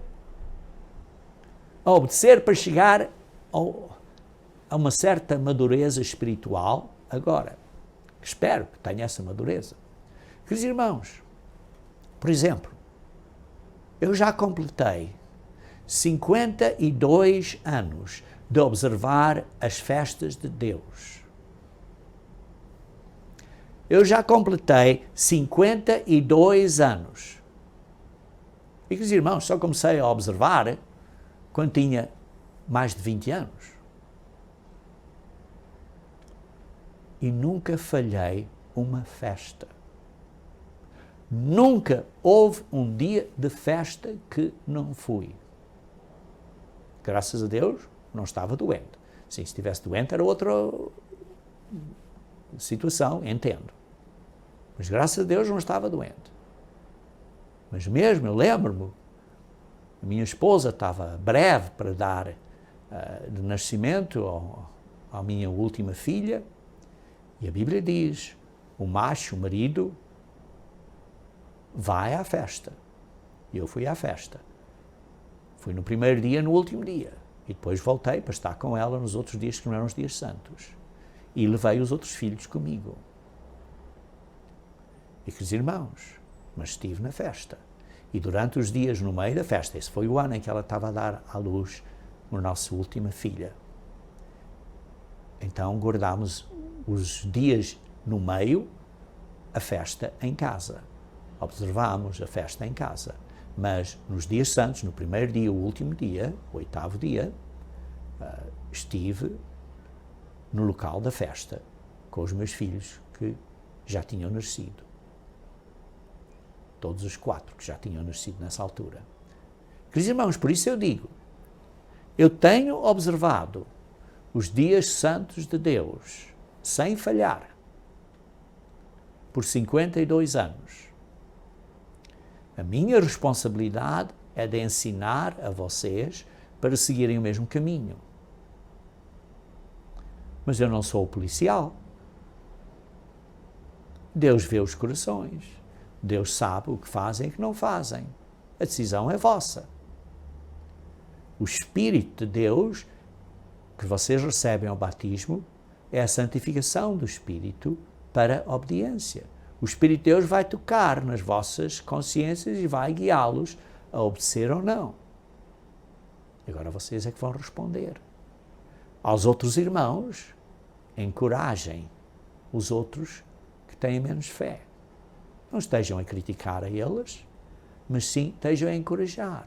a obedecer para chegar a uma certa madureza espiritual agora? Espero que tenha essa madureza. Queridos irmãos, por exemplo, eu já completei 52 anos de observar as festas de Deus. Eu já completei 52 anos. E, queridos irmãos, só comecei a observar quando tinha mais de 20 anos. E nunca falhei uma festa. Nunca houve um dia de festa que não fui. Graças a Deus, não estava doente. Sim, se estivesse doente era outra situação, entendo. Mas graças a Deus não estava doente. Mas mesmo, eu lembro-me, a minha esposa estava breve para dar de nascimento à minha última filha, e a Bíblia diz, o macho, o marido, vai à festa. E eu fui à festa. Fui no primeiro dia, no último dia. E depois voltei para estar com ela nos outros dias que não eram os dias santos. E levei os outros filhos comigo. E queridos irmãos, mas estive na festa. E durante os dias no meio da festa, esse foi o ano em que ela estava a dar à luz a nossa última filha. Então guardámos os dias no meio, a festa em casa. Observámos a festa em casa. Mas nos dias santos, no primeiro dia, o último dia, o 8º dia, estive no local da festa com os meus filhos que já tinham nascido. Todos os 4 que já tinham nascido nessa altura. Queridos irmãos, por isso eu digo, eu tenho observado os dias santos de Deus, sem falhar, por 52 anos. A minha responsabilidade é de ensinar a vocês para seguirem o mesmo caminho. Mas eu não sou o policial. Deus vê os corações. Deus sabe o que fazem e o que não fazem. A decisão é vossa. O Espírito de Deus, que vocês recebem ao batismo, é a santificação do Espírito para a obediência. O Espírito de Deus vai tocar nas vossas consciências e vai guiá-los a obedecer ou não. Agora vocês é que vão responder. Aos outros irmãos, encorajem os outros que têm menos fé. Não estejam a criticar a eles, mas sim estejam a encorajar.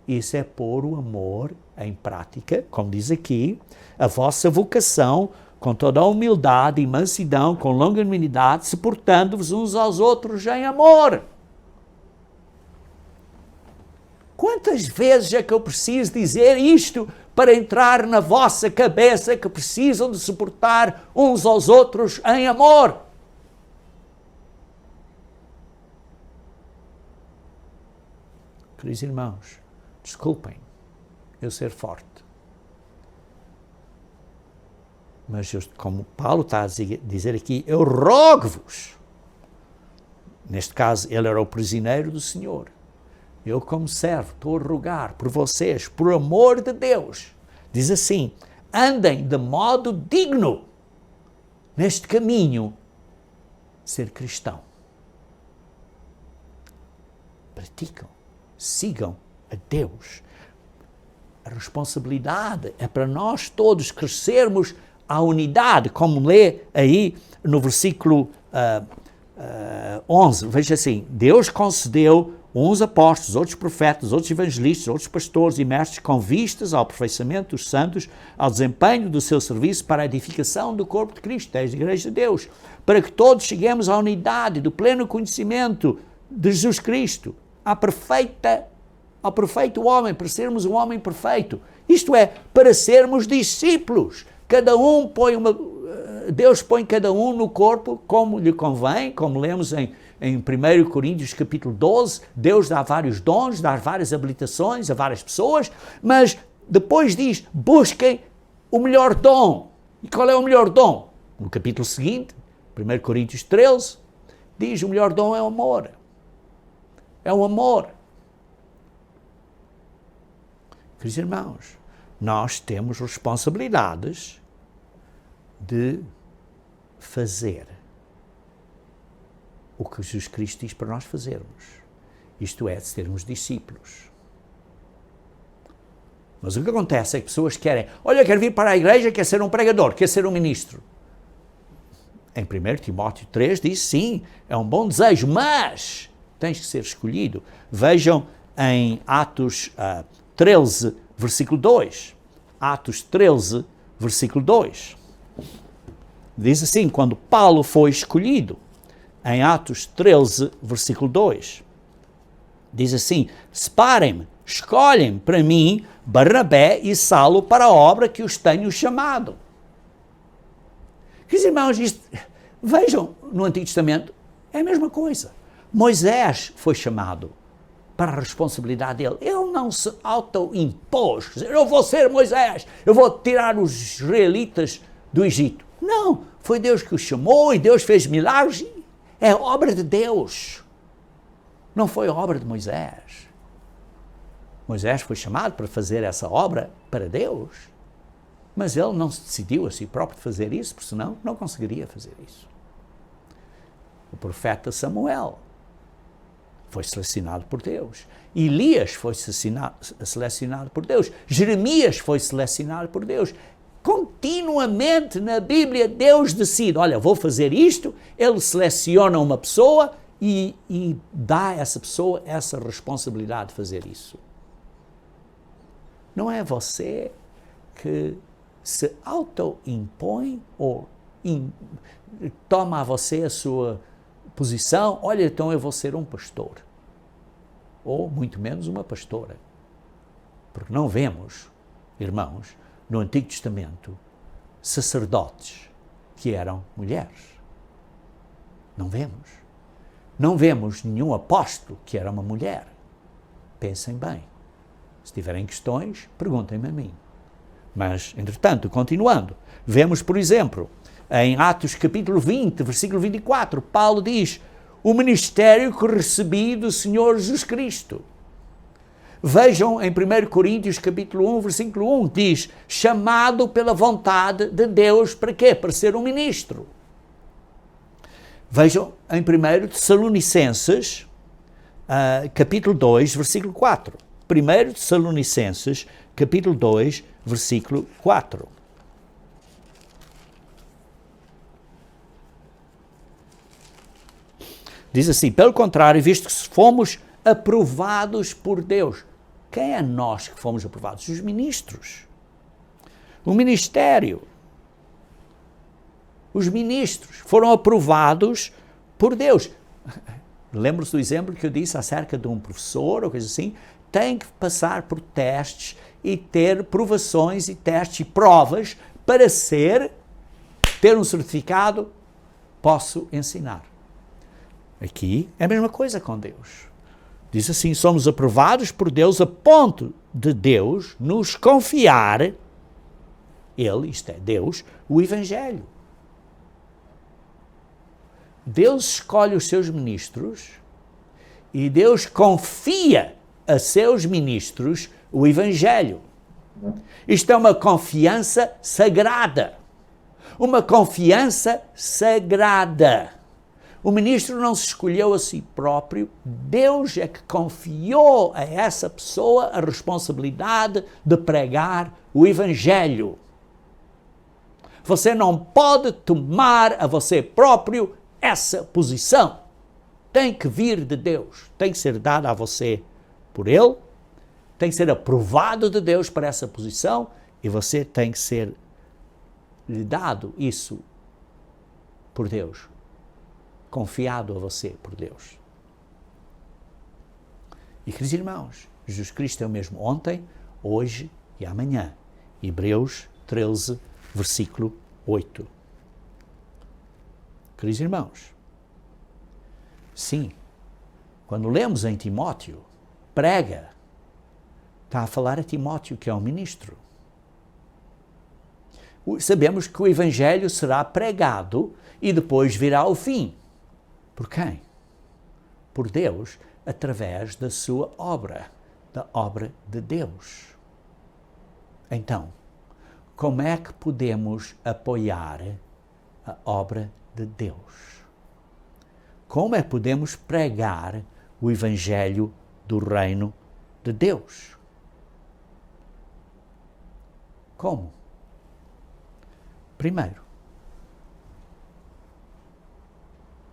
Isso é pôr o amor em prática, como diz aqui, a vossa vocação com toda a humildade e mansidão, com longanimidade, suportando-vos uns aos outros em amor. Quantas vezes é que eu preciso dizer isto para entrar na vossa cabeça que precisam de suportar uns aos outros em amor? Queridos irmãos, desculpem eu ser forte. Mas, como Paulo está a dizer aqui, eu rogo-vos. Neste caso, ele era o prisioneiro do Senhor. Eu, como servo, estou a rogar por vocês, por amor de Deus. Diz assim, andem de modo digno neste caminho de ser cristão. Praticam, sigam a Deus. A responsabilidade é para nós todos crescermos a unidade, como lê aí no versículo 11, veja assim, Deus concedeu uns apóstolos, outros profetas, outros evangelistas, outros pastores e mestres com vistas ao aperfeiçoamento dos santos, ao desempenho do seu serviço para a edificação do corpo de Cristo, da Igreja de Deus, para que todos cheguemos à unidade do pleno conhecimento de Jesus Cristo, ao perfeito homem, para sermos um homem perfeito. Isto é, para sermos discípulos. Cada um Deus põe cada um no corpo como lhe convém, como lemos em 1 Coríntios capítulo 12, Deus dá vários dons, dá várias habilitações a várias pessoas, mas depois diz, busquem o melhor dom. E qual é o melhor dom? No capítulo seguinte, 1 Coríntios 13, diz, o melhor dom é o amor. É o amor. Queridos irmãos, nós temos responsabilidades de fazer o que Jesus Cristo diz para nós fazermos. Isto é, de sermos discípulos. Mas o que acontece é que pessoas querem, olha, quero vir para a igreja, quer ser um pregador, quer ser um ministro. Em 1 Timóteo 3 diz, sim, é um bom desejo, mas tens que ser escolhido. Vejam em Atos 13, versículo 2. Atos 13, versículo 2. Diz assim, quando Paulo foi escolhido, em Atos 13, versículo 2, diz assim, separem-me, escolhem para mim Barnabé e Saulo para a obra que os tenho chamado. Queridos irmãos, vejam, no Antigo Testamento é a mesma coisa. Moisés foi chamado para a responsabilidade dele. Ele não se auto-impôs, dizer, eu vou ser Moisés, eu vou tirar os israelitas do Egito. Não, foi Deus que o chamou e Deus fez milagres. É obra de Deus. Não foi obra de Moisés. Moisés foi chamado para fazer essa obra para Deus, mas ele não se decidiu a si próprio fazer isso, porque senão não conseguiria fazer isso. O profeta Samuel foi selecionado por Deus. Elias foi selecionado por Deus. Jeremias foi selecionado por Deus. Continuamente na Bíblia Deus decide, olha, vou fazer isto, ele seleciona uma pessoa e dá a essa pessoa essa responsabilidade de fazer isso. Não é você que se auto-impõe ou toma a você a sua posição, olha, então eu vou ser um pastor. Ou muito menos uma pastora. Porque não vemos, irmãos, no Antigo Testamento, sacerdotes que eram mulheres. Não vemos. Não vemos nenhum apóstolo que era uma mulher. Pensem bem. Se tiverem questões, perguntem-me a mim. Mas, entretanto, continuando, vemos, por exemplo, em Atos capítulo 20, versículo 24, Paulo diz, o ministério que recebi do Senhor Jesus Cristo. Vejam em 1 Coríntios capítulo 1, versículo 1, diz, chamado pela vontade de Deus, para quê? Para ser um ministro. Vejam em 1 Tessalonicenses, capítulo 2, versículo 4. 1 Tessalonicenses, capítulo 2, versículo 4. Diz assim, pelo contrário, visto que fomos aprovados por Deus. Quem é nós que fomos aprovados? Os ministros. O ministério. Os ministros foram aprovados por Deus. Lembra-se do exemplo que eu disse acerca de um professor ou coisa assim? Tem que passar por testes e ter provações e testes e provas para ter um certificado, posso ensinar. Aqui é a mesma coisa com Deus. Diz assim, somos aprovados por Deus a ponto de Deus nos confiar, Ele, isto é, Deus, o Evangelho. Deus escolhe os seus ministros e Deus confia a seus ministros o Evangelho. Isto é uma confiança sagrada. Uma confiança sagrada. O ministro não se escolheu a si próprio, Deus é que confiou a essa pessoa a responsabilidade de pregar o Evangelho. Você não pode tomar a você próprio essa posição. Tem que vir de Deus, tem que ser dada a você por Ele, tem que ser aprovado de Deus para essa posição e você tem que ser lhe dado isso por Deus. Confiado a você por Deus. E, queridos irmãos, Jesus Cristo é o mesmo ontem, hoje e amanhã. Hebreus 13, versículo 8. Queridos irmãos, sim, quando lemos em Timóteo, prega, está a falar a Timóteo, que é um ministro. Sabemos que o Evangelho será pregado e depois virá o fim. Por quem? Por Deus, através da sua obra, da obra de Deus. Então, como é que podemos apoiar a obra de Deus? Como é que podemos pregar o Evangelho do Reino de Deus? Como? Primeiro,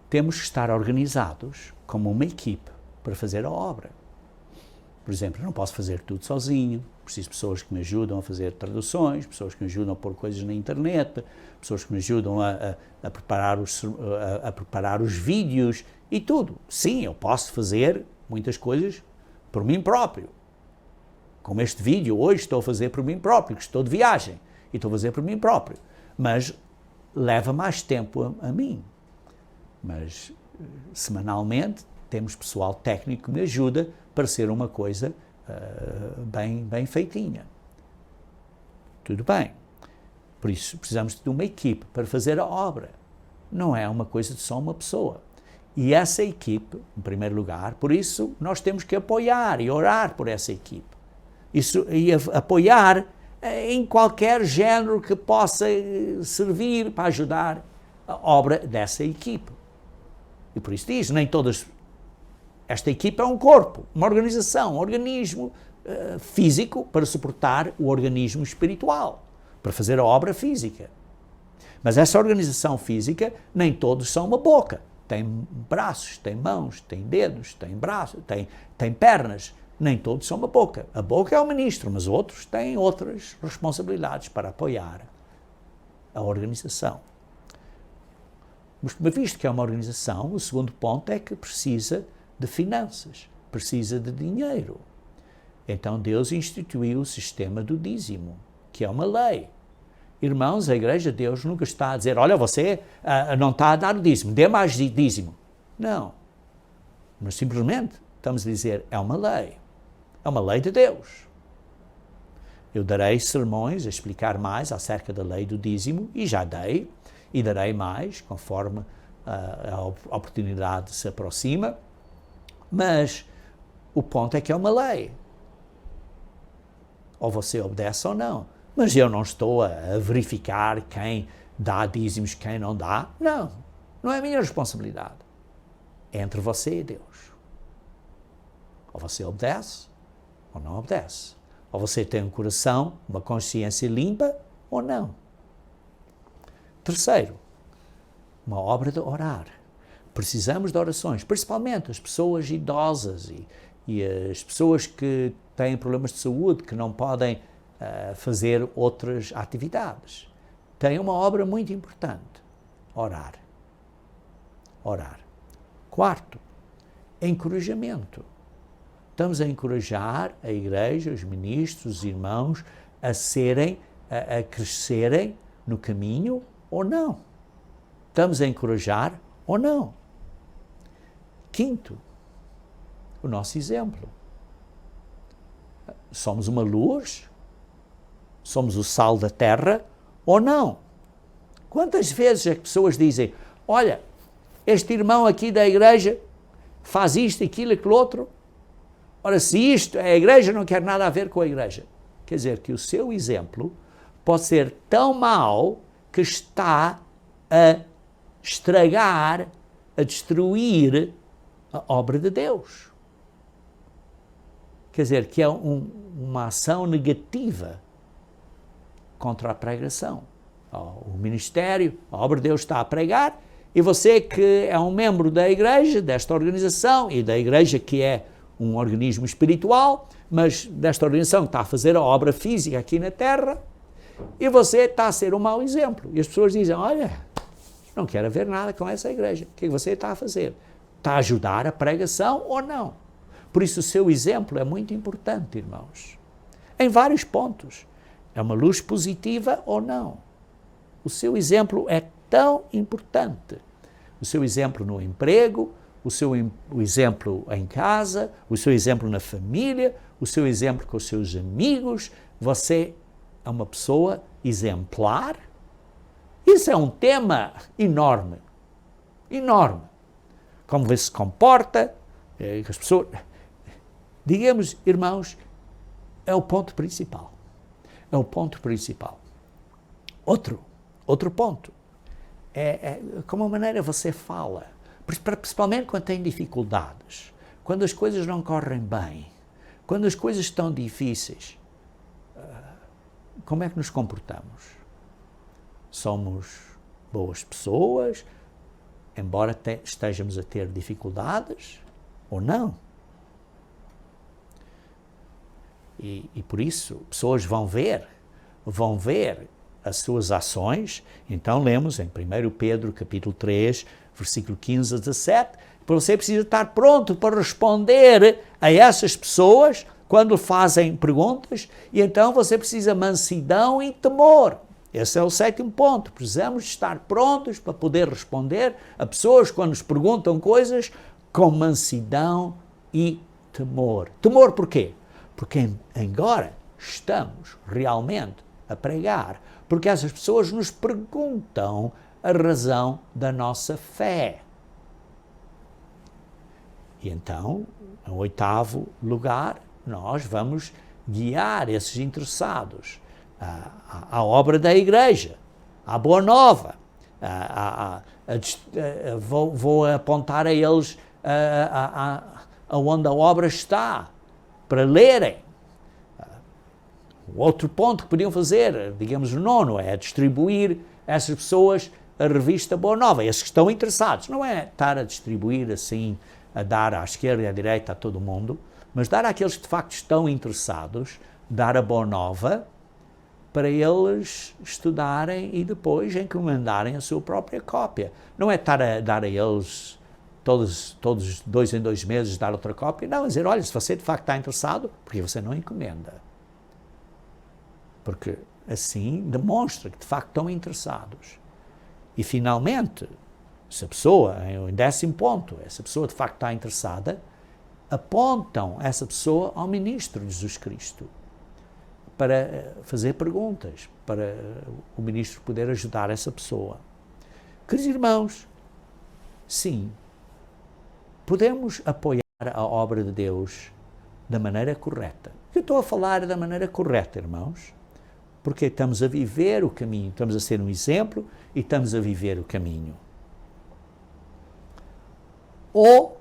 temos que estar organizados como uma equipe para fazer a obra. Por exemplo, eu não posso fazer tudo sozinho, preciso de pessoas que me ajudam a fazer traduções, pessoas que me ajudam a pôr coisas na internet, pessoas que me ajudam a preparar os vídeos e tudo. Sim, eu posso fazer muitas coisas por mim próprio, Como este vídeo hoje estou a fazer por mim próprio, que estou de viagem e estou a fazer por mim próprio. Mas leva mais tempo a mim. Mas semanalmente temos pessoal técnico que me ajuda para ser uma coisa bem feitinha. Tudo bem. Por isso precisamos de uma equipe para fazer a obra. Não é uma coisa de só uma pessoa. E essa equipe, em primeiro lugar, por isso nós temos que apoiar e orar por essa equipe. E apoiar em qualquer género que possa servir para ajudar a obra dessa equipe. E por isso diz, nem todas... Esta equipe é um corpo, uma organização, um organismo físico para suportar o organismo espiritual, para fazer a obra física. Mas essa organização física, nem todos são uma boca. Tem braços, tem mãos, tem dedos, tem braços, tem pernas. Nem todos são uma boca. A boca é o ministro, mas outros têm outras responsabilidades para apoiar a organização. Mas visto que é uma organização, o segundo ponto é que precisa de finanças, precisa de dinheiro. Então Deus instituiu o sistema do dízimo, que é uma lei. Irmãos, a Igreja de Deus nunca está a dizer, olha, você não está a dar o dízimo, dê mais dízimo. Não. Mas simplesmente estamos a dizer, é uma lei. É uma lei de Deus. Eu darei sermões a explicar mais acerca da lei do dízimo, e já dei, e darei mais, conforme a oportunidade se aproxima. Mas o ponto é que é uma lei. Ou você obedece ou não. Mas eu não estou a verificar quem dá dízimos, quem não dá. Não, não é minha responsabilidade. É entre você e Deus. Ou você obedece, ou não obedece. Ou você tem um coração, uma consciência limpa, ou não. Terceiro, uma obra de orar. Precisamos de orações, principalmente as pessoas idosas e as pessoas que têm problemas de saúde, que não podem fazer outras atividades. Tem uma obra muito importante, orar. Orar. Quarto, encorajamento. Estamos a encorajar a igreja, os ministros, os irmãos, a crescerem no caminho ou não. Estamos a encorajar ou não. Quinto, o nosso exemplo. Somos uma luz? Somos o sal da terra ou não? Quantas vezes as pessoas dizem, olha, este irmão aqui da igreja faz isto, aquilo, aquilo outro. Ora, se isto é a igreja, não quer nada a ver com a igreja. Quer dizer que o seu exemplo pode ser tão mau que está a estragar, a destruir a obra de Deus. Quer dizer, que é uma ação negativa contra a pregação. O ministério, a obra de Deus está a pregar, e você que é um membro da igreja, desta organização, e da igreja que é um organismo espiritual, mas desta organização que está a fazer a obra física aqui na terra, e você está a ser um mau exemplo. E as pessoas dizem, olha, não quero ver nada com essa igreja. O que você está a fazer? Está a ajudar a pregação ou não? Por isso o seu exemplo é muito importante, irmãos. Em vários pontos. É uma luz positiva ou não? O seu exemplo é tão importante. O seu exemplo no emprego, o exemplo em casa, o seu exemplo na família, o seu exemplo com os seus amigos. Você é uma pessoa exemplar. Isso é um tema enorme. Enorme. Como você se comporta, as pessoas... Digamos, irmãos, é o ponto principal. É o ponto principal. Outro ponto é como a maneira você fala, principalmente quando tem dificuldades, quando as coisas não correm bem, quando as coisas estão difíceis. Como é que nos comportamos? Somos boas pessoas, embora estejamos a ter dificuldades, ou não? E por isso, pessoas vão ver as suas ações. Então lemos em 1 Pedro, capítulo 3, versículo 15 a 17, que você precisa estar pronto para responder a essas pessoas quando fazem perguntas, e então você precisa de mansidão e temor. Esse é o 7º ponto. Precisamos estar prontos para poder responder a pessoas quando nos perguntam coisas com mansidão e temor. Temor porquê? Porque agora estamos realmente a pregar, porque essas pessoas nos perguntam a razão da nossa fé. E então, em 8º lugar, nós vamos guiar esses interessados à obra da igreja, à boa nova. Vou apontar a eles aonde a obra está, para lerem. O outro ponto que podiam fazer, digamos o 9º, é distribuir essas pessoas a revista Boa Nova, esses que estão interessados. Não é estar a distribuir assim, a dar à esquerda e à direita a todo mundo, mas dar àqueles que de facto estão interessados, dar a Boa Nova, para eles estudarem e depois encomendarem a sua própria cópia. Não é estar a dar a eles todos 2 em 2 meses, dar outra cópia. Não, é dizer, olha, se você de facto está interessado, porque você não encomenda? Porque assim demonstra que de facto estão interessados. E finalmente, se a pessoa, em 10º ponto, essa pessoa de facto está interessada, apontam essa pessoa ao ministro de Jesus Cristo para fazer perguntas, para o ministro poder ajudar essa pessoa. Queridos irmãos, sim, podemos apoiar a obra de Deus da maneira correta. Eu estou a falar da maneira correta, irmãos, porque estamos a viver o caminho, estamos a ser um exemplo e estamos a viver o caminho. Ou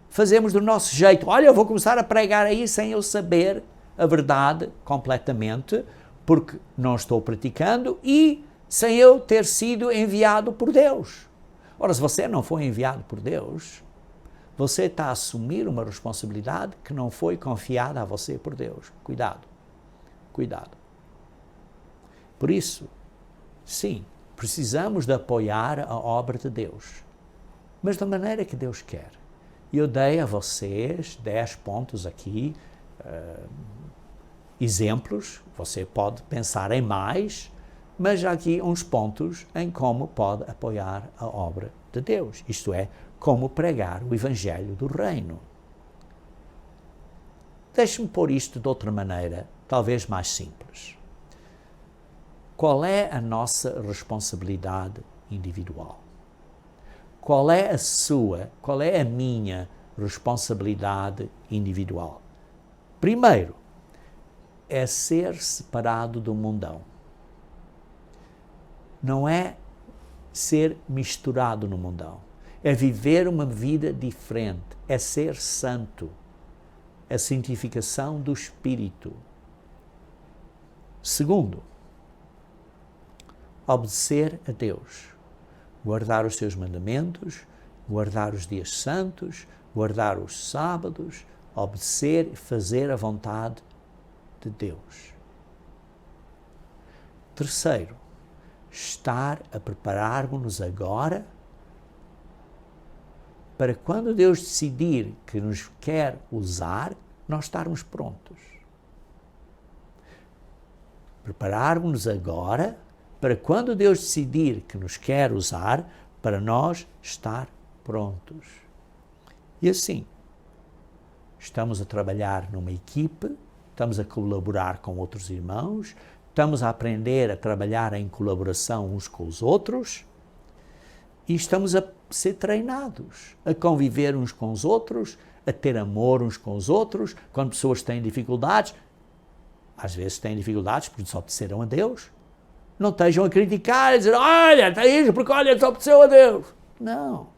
fazemos do nosso jeito, olha, eu vou começar a pregar aí sem eu saber a verdade completamente, porque não estou praticando e sem eu ter sido enviado por Deus. Ora, se você não foi enviado por Deus, você está a assumir uma responsabilidade que não foi confiada a você por Deus. Cuidado, cuidado. Por isso, sim, precisamos de apoiar a obra de Deus, mas da maneira que Deus quer. E eu dei a vocês 10 pontos aqui, exemplos, você pode pensar em mais, mas há aqui uns pontos em como pode apoiar a obra de Deus, isto é, como pregar o Evangelho do Reino. Deixe-me pôr isto de outra maneira, talvez mais simples. Qual é a nossa responsabilidade individual? Qual é a sua, qual é a minha responsabilidade individual? Primeiro, é ser separado do mundão. Não é ser misturado no mundão. É viver uma vida diferente. É ser santo. É a santificação do Espírito. Segundo, obedecer a Deus. Guardar os seus mandamentos, guardar os dias santos, guardar os sábados, obedecer e fazer a vontade de Deus. Terceiro, estar a preparar-nos agora para quando Deus decidir que nos quer usar, nós estarmos prontos. Preparar-nos agora para quando Deus decidir que nos quer usar, para nós estar prontos. E assim, estamos a trabalhar numa equipe, estamos a colaborar com outros irmãos, estamos a aprender a trabalhar em colaboração uns com os outros e estamos a ser treinados, a conviver uns com os outros, a ter amor uns com os outros, quando pessoas têm dificuldades, às vezes têm dificuldades porque desobedeceram a Deus, não estejam a criticar e dizer, olha, está isso porque olha, desobedeceu a Deus. Não,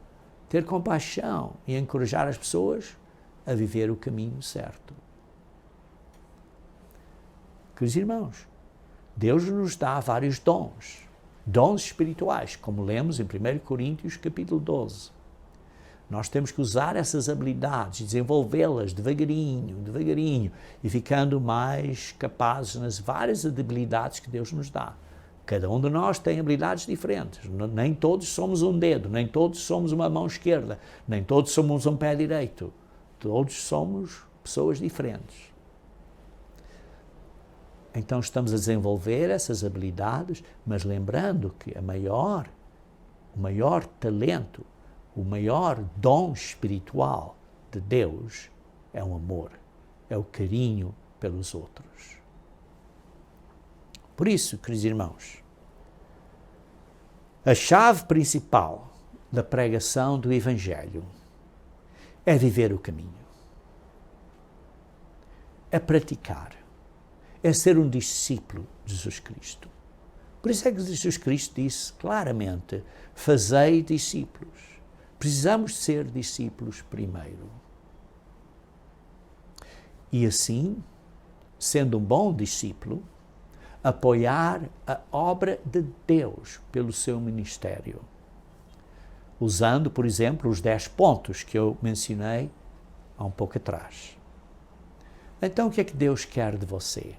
ter compaixão e encorajar as pessoas a viver o caminho certo. Queridos irmãos, Deus nos dá vários dons espirituais, como lemos em 1 Coríntios capítulo 12. Nós temos que usar essas habilidades, desenvolvê-las devagarinho, e ficando mais capazes nas várias habilidades que Deus nos dá. Cada um de nós tem habilidades diferentes, nem todos somos um dedo, nem todos somos uma mão esquerda, nem todos somos um pé direito, todos somos pessoas diferentes. Então estamos a desenvolver essas habilidades, mas lembrando que o maior talento, o maior dom espiritual de Deus é o amor, é o carinho pelos outros. Por isso, queridos irmãos, a chave principal da pregação do Evangelho é viver o caminho, é praticar, é ser um discípulo de Jesus Cristo. Por isso é que Jesus Cristo disse claramente: fazei discípulos. Precisamos ser discípulos primeiro. E assim, sendo um bom discípulo, apoiar a obra de Deus pelo seu ministério. Usando, por exemplo, os 10 pontos que eu mencionei há um pouco atrás. Então, o que é que Deus quer de você?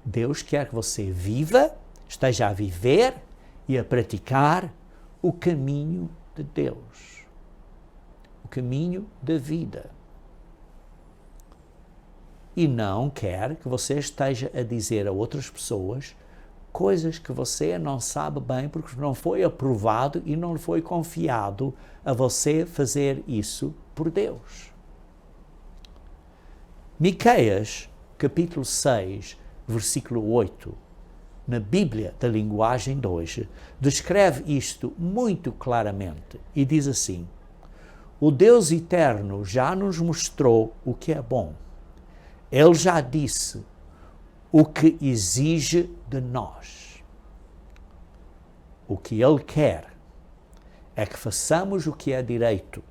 Deus quer que você viva, esteja a viver e a praticar o caminho de Deus. O caminho da vida. E não quer que você esteja a dizer a outras pessoas coisas que você não sabe bem porque não foi aprovado e não foi confiado a você fazer isso por Deus. Miqueias, capítulo 6, versículo 8, na Bíblia da linguagem de hoje, descreve isto muito claramente e diz assim: o Deus eterno já nos mostrou o que é bom. Ele já disse o que exige de nós. O que Ele quer é que façamos o que é direito,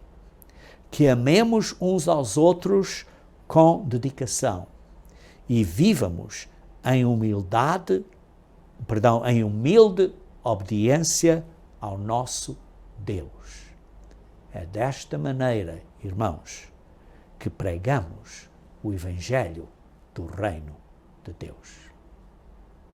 que amemos uns aos outros com dedicação e vivamos em humilde obediência ao nosso Deus. É desta maneira, irmãos, que pregamos o Evangelho do Reino de Deus.